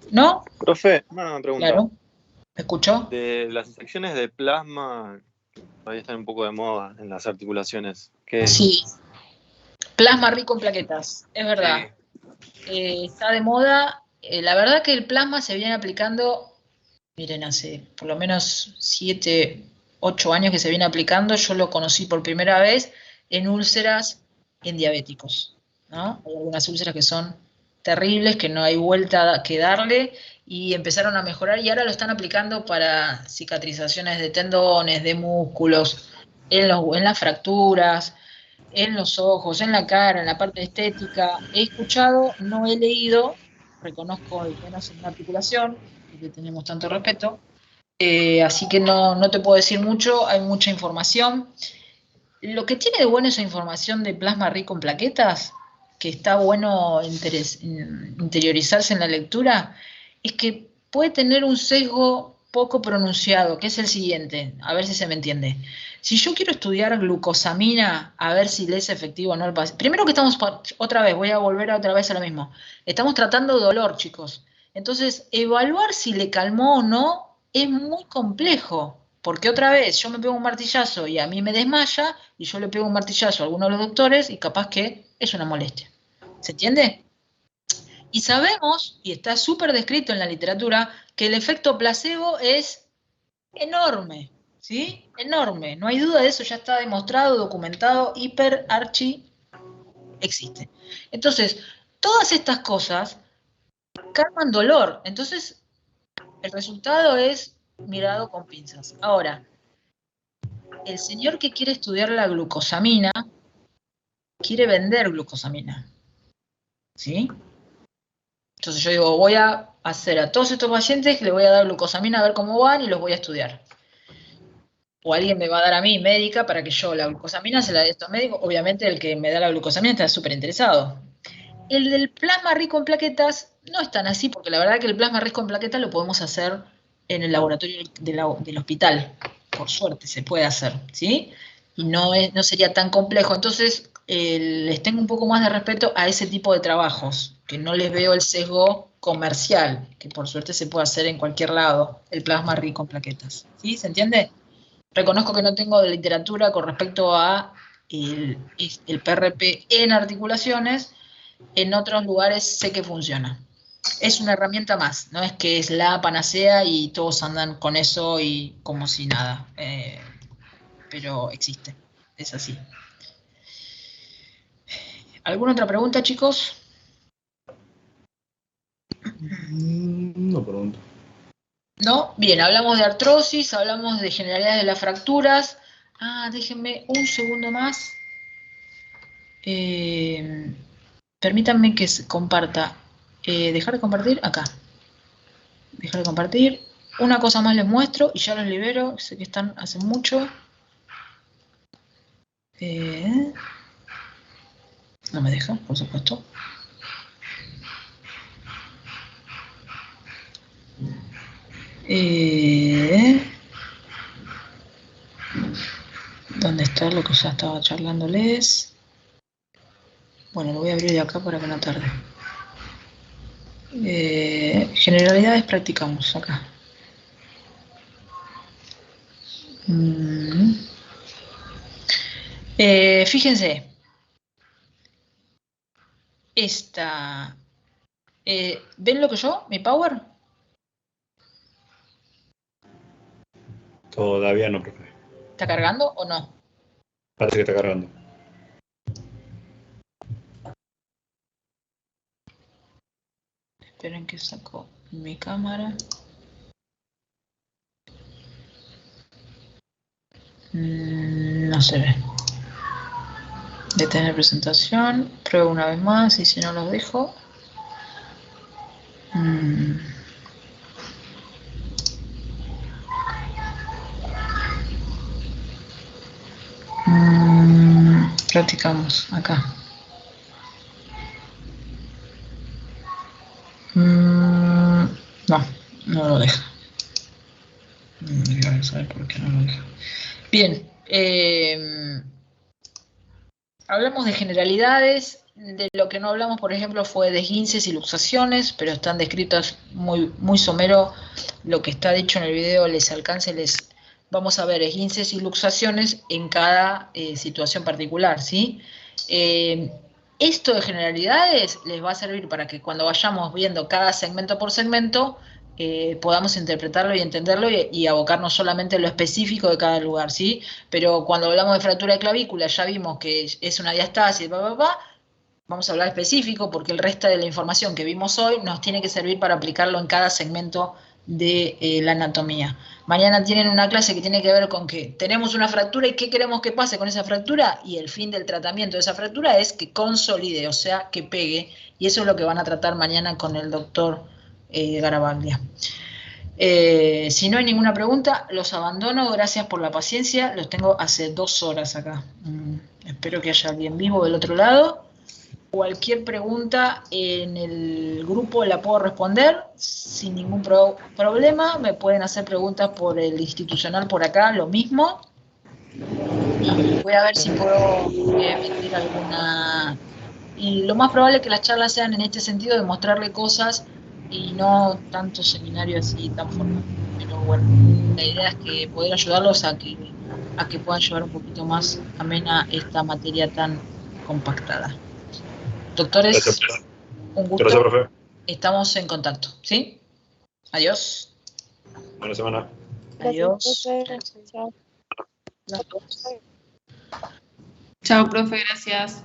¿No? Profe, una pregunta. Claro. ¿Me escuchó? De las secciones de plasma, todavía están un poco de moda en las articulaciones. ¿Qué es? Sí. Plasma rico en plaquetas, es verdad. Está de moda. La verdad que el plasma se viene aplicando, miren, hace por lo menos 7, 8 años que se viene aplicando. Yo lo conocí por primera vez en úlceras en diabéticos, ¿no? Hay algunas úlceras que son terribles, que no hay vuelta que darle, y empezaron a mejorar y ahora lo están aplicando para cicatrizaciones de tendones, de músculos, en las fracturas, en los ojos, en la cara, en la parte estética. He escuchado, no he leído, reconozco al menos en la articulación, porque tenemos tanto respeto, así que no te puedo decir mucho, hay mucha información. Lo que tiene de bueno esa información de plasma rico en plaquetas, que está bueno interiorizarse en la lectura, es que puede tener un sesgo poco pronunciado, que es el siguiente, a ver si se me entiende. Si yo quiero estudiar glucosamina, a ver si le es efectivo o no el paciente. Primero que estamos, otra vez, voy a volver otra vez a lo mismo. Estamos tratando dolor, chicos. Entonces, evaluar si le calmó o no es muy complejo. Porque otra vez, yo me pego un martillazo y a mí me desmaya, y yo le pego un martillazo a alguno de los doctores y capaz que es una molestia. ¿Se entiende? Y sabemos, y está súper descrito en la literatura, que el efecto placebo es enorme, ¿sí? Enorme. No hay duda de eso, ya está demostrado, documentado, existe. Entonces, todas estas cosas calman dolor. Entonces, el resultado es mirado con pinzas. Ahora, el señor que quiere estudiar la glucosamina quiere vender glucosamina, ¿sí? Entonces yo digo, voy a hacer a todos estos pacientes que le voy a dar glucosamina a ver cómo van y los voy a estudiar. O alguien me va a dar a mí, médica, para que yo la glucosamina se la dé a estos médicos. Obviamente el que me da la glucosamina está súper interesado. El del plasma rico en plaquetas no es tan así, porque la verdad que el plasma rico en plaquetas lo podemos hacer en el laboratorio del hospital. Por suerte se puede hacer, ¿sí? Y no sería tan complejo. Entonces, les tengo un poco más de respeto a ese tipo de trabajos, que no les veo el sesgo comercial, que por suerte se puede hacer en cualquier lado, el plasma rico en plaquetas. ¿Sí? ¿Se entiende? Reconozco que no tengo de literatura con respecto a el PRP en articulaciones. En otros lugares sé que funciona. Es una herramienta más, no es que es la panacea y todos andan con eso y como si nada. Pero existe, es así. ¿Alguna otra pregunta, chicos? No pregunto. ¿No? Bien, hablamos de artrosis, hablamos de generalidades de las fracturas. Déjenme un segundo más. Permítanme que comparta. ¿Dejar de compartir? Acá. Dejar de compartir. Una cosa más les muestro y ya los libero. Sé que están hace mucho. No me deja, por supuesto. ¿Dónde está lo que ya estaba charlándoles? Bueno, lo voy a abrir de acá para que no tarde. Generalidades practicamos acá. Fíjense. Esta. ¿Ven lo que mi power? Todavía no, profe. ¿Está cargando o no? Parece que está cargando. Esperen que saco mi cámara. No se ve. Detener presentación. Pruebo una vez más y si no los dejo. Practicamos acá. No, no lo deja. Vamos a ver por qué no lo deja. Bien, hablamos de generalidades. De lo que no hablamos, por ejemplo, fue de esguinces y luxaciones, pero están descritas muy somero. Lo que está dicho en el video les alcance, vamos a ver esguinces y luxaciones en cada situación particular, ¿sí? Esto de generalidades les va a servir para que cuando vayamos viendo cada segmento por segmento, podamos interpretarlo y entenderlo y abocarnos solamente a lo específico de cada lugar, ¿sí? Pero cuando hablamos de fractura de clavícula, ya vimos que es una diastasis, vamos a hablar específico porque el resto de la información que vimos hoy nos tiene que servir para aplicarlo en cada segmento de la anatomía. Mañana tienen una clase que tiene que ver con que tenemos una fractura y qué queremos que pase con esa fractura, y el fin del tratamiento de esa fractura es que consolide, o sea, que pegue, y eso es lo que van a tratar mañana con el doctor Garavaglia. Si no hay ninguna pregunta, los abandono. Gracias por la paciencia. Los tengo hace 2 horas acá. Espero que haya alguien vivo del otro lado. Cualquier pregunta en el grupo la puedo responder sin ningún problema. Me pueden hacer preguntas por el institucional por acá, lo mismo. Y voy a ver si puedo emitir alguna. Y lo más probable es que las charlas sean en este sentido de mostrarle cosas y no tanto seminario así tan formal. Pero bueno, la idea es que poder ayudarlos a que puedan llevar un poquito más amena esta materia tan compactada. Doctores, Gracias. un gusto. Gracias, profe. Estamos en contacto, ¿sí? Adiós. Buena semana. Adiós. Chao. Chao, profe, gracias.